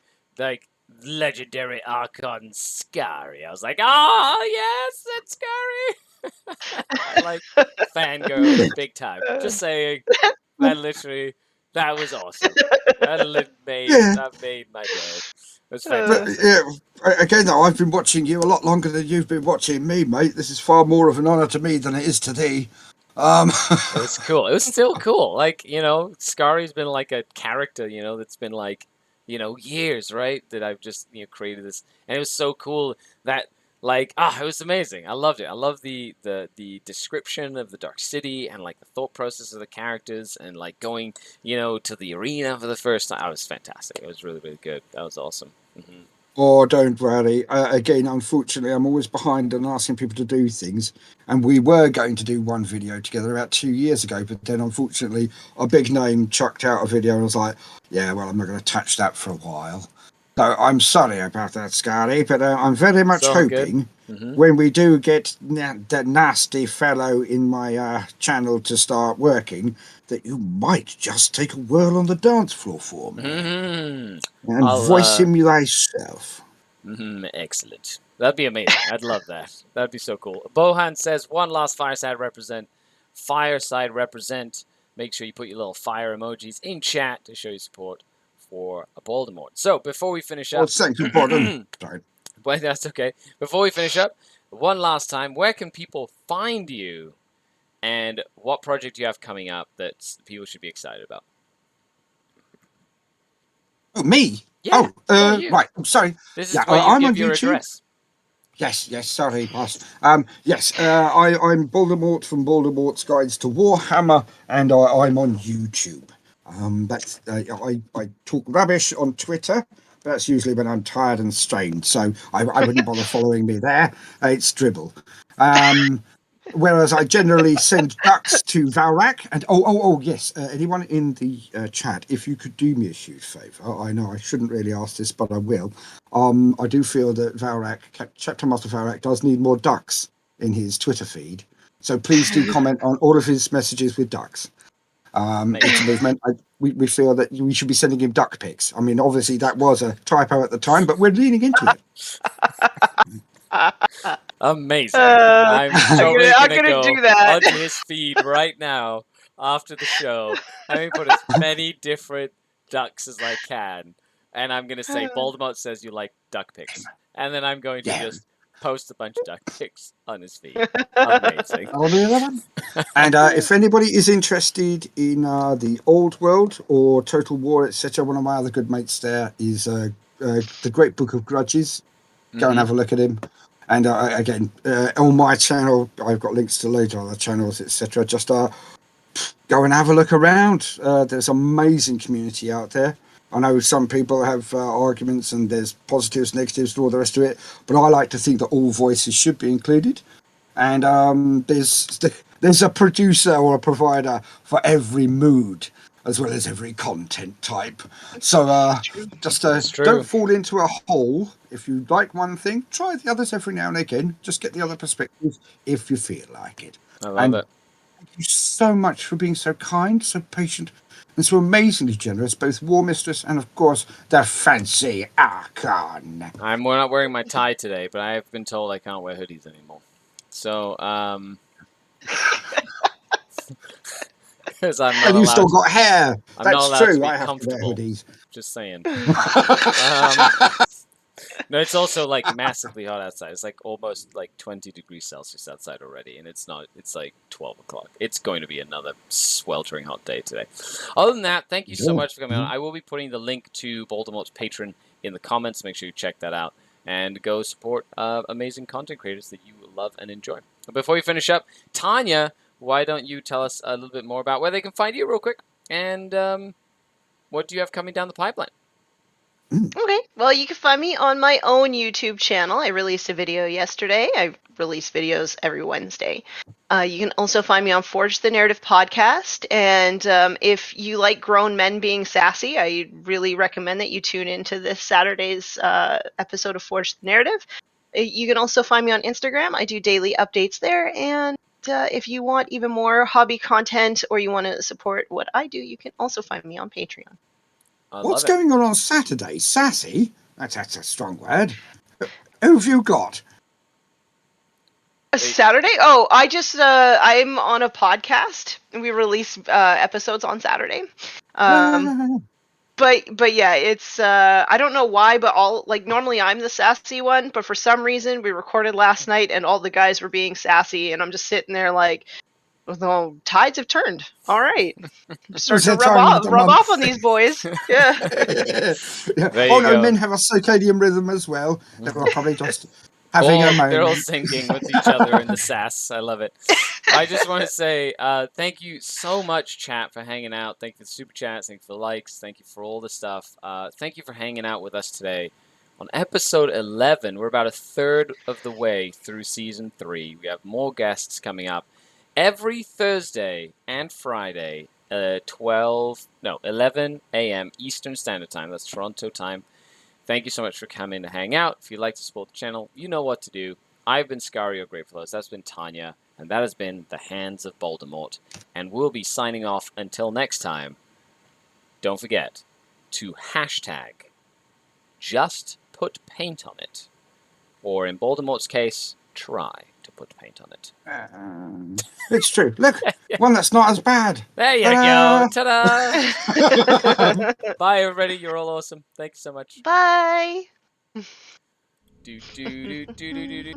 legendary Archon Skari. I was like, oh yes, that's Skari. I like fangirl big time. Just saying, that was awesome. That made my day. It's But, fantastic. again, though, I've been watching you a lot longer than you've been watching me, mate. This is far more of an honour to me than it is to thee. It was cool. It was still cool. Like, Skari's been like a character, that's been like, years, right? That I've just, created this. And it was so cool that, like, it was amazing. I loved it. I love the description of the Dark City and, like, the thought process of the characters and, like, going, to the arena for the first time. It was fantastic. It was really, really good. That was awesome. Mm-hmm. Oh, don't worry. Again, unfortunately, I'm always behind on asking people to do things. And we were going to do one video together about 2 years ago, but then unfortunately, a big name chucked out a video and I was like, yeah, well, I'm not going to touch that for a while. So I'm sorry about that, Skari, but I'm very much hoping when we do get that nasty fellow in my channel to start working, that you might just take a whirl on the dance floor for me. And voice him thyself. Excellent. That'd be amazing. I'd love that. That'd be so cool. Bohan says, one last fireside represent. Make sure you put your little fire emojis in chat to show your support for a Baldemort. So, before we finish up... Oh, thank you, Borden. Sorry. Well, that's okay. Before we finish up, one last time, where can people find you? And what project do you have coming up that people should be excited about? Oh, me? Yeah. Right. I'm sorry. This is where you I'm give on your YouTube. address. Yes, sorry, boss. I'm Baldemort from Baldermort's Guides to Warhammer, and I'm on YouTube. I talk rubbish on Twitter. That's usually when I'm tired and strained, so I wouldn't bother following me there. It's dribble. Whereas I generally send ducks to Valrak. And yes, anyone in the chat, if you could do me a huge favour, I know I shouldn't really ask this, but I will. I do feel that Valrak, Chapter Master Valrak, does need more ducks in his Twitter feed. So please do comment on all of his messages with ducks. It's a movement. We feel that we should be sending him duck pics. I mean, obviously that was a typo at the time, but we're leaning into it. Amazing. I'm totally gonna go do that. onto his feed right now after the show. I'm gonna put as many different ducks as I can, and I'm gonna say Baldemort says you like duck pics, and then I'm going to just post a bunch of duck pics on his feed. Amazing. And if anybody is interested in the Old World or Total War, etc., one of my other good mates there is the Great Book of Grudges. Go and have a look at him. And again, on my channel, I've got links to loads of other channels, etc. Just go and have a look around. There's an amazing community out there. I know some people have arguments and there's positives, negatives, and all the rest of it. But I like to think that all voices should be included. And there's a producer or a provider for every mood, as well as every content type. So don't fall into a hole. If you like one thing, try the others every now and again. Just get the other perspectives if you feel like it. I love it. Thank you so much for being so kind, so patient, and so amazingly generous, both War Mistress and, of course, the fancy Archon. I'm not wearing my tie today, but I have been told I can't wear hoodies anymore. So, because I'm not and allowed. You still got hair. I'm That's not allowed true. to be I have comfortable. to wear hoodies. Just saying. No, it's also like massively hot outside. It's like almost like 20 degrees Celsius outside already, and it's not. It's like 12 o'clock. It's going to be another sweltering hot day today. Other than that, thank you so much for coming on. I will be putting the link to Baldemort's Patreon in the comments. Make sure you check that out and go support amazing content creators that you love and enjoy. But before we finish up, Tanya, why don't you tell us a little bit more about where they can find you real quick, and what do you have coming down the pipeline? Okay, well, you can find me on my own YouTube channel. I released a video yesterday. I release videos every Wednesday. You can also find me on Forge the Narrative podcast. And if you like grown men being sassy, I really recommend that you tune into this Saturday's episode of Forge the Narrative. You can also find me on Instagram. I do daily updates there. And if you want even more hobby content or you want to support what I do, you can also find me on Patreon. What's going on Saturday? Sassy? That's a strong word. Who have you got? Saturday? Oh, I'm on a podcast and we release episodes on Saturday. But yeah, it's I don't know why, but normally I'm the sassy one, but for some reason we recorded last night and all the guys were being sassy, and I'm just sitting there like, well, tides have turned. All right, starting to the time of the rub month. off on these boys. Yeah. Yeah. There Oh you no, go. men have a circadian rhythm as well. They're probably just having a moment. They're all singing with each other in the sass. I love it. I just want to say thank you so much, chat, for hanging out. Thank you for the super chats. Thank you for the likes. Thank you for all the stuff. Thank you for hanging out with us today on episode 11. We're about a third of the way through season 3. We have more guests coming up every Thursday and Friday, 11 a.m. Eastern Standard Time. That's Toronto time. Thank you so much for coming to hang out. If you'd like to support the channel, you know what to do. I've been Skari, your Grateful Host. That's been Tanya. And that has been The Hands of Baldemort. And we'll be signing off until next time. Don't forget to hashtag just put paint on it. Or in Baldemort's case, try to put paint on it. It's true. Look, one that's not as bad. There you Ta-da! go. Ta-da! Bye, everybody. You're all awesome. Thank you so much. Bye. Do, do, do, do, do, do, do.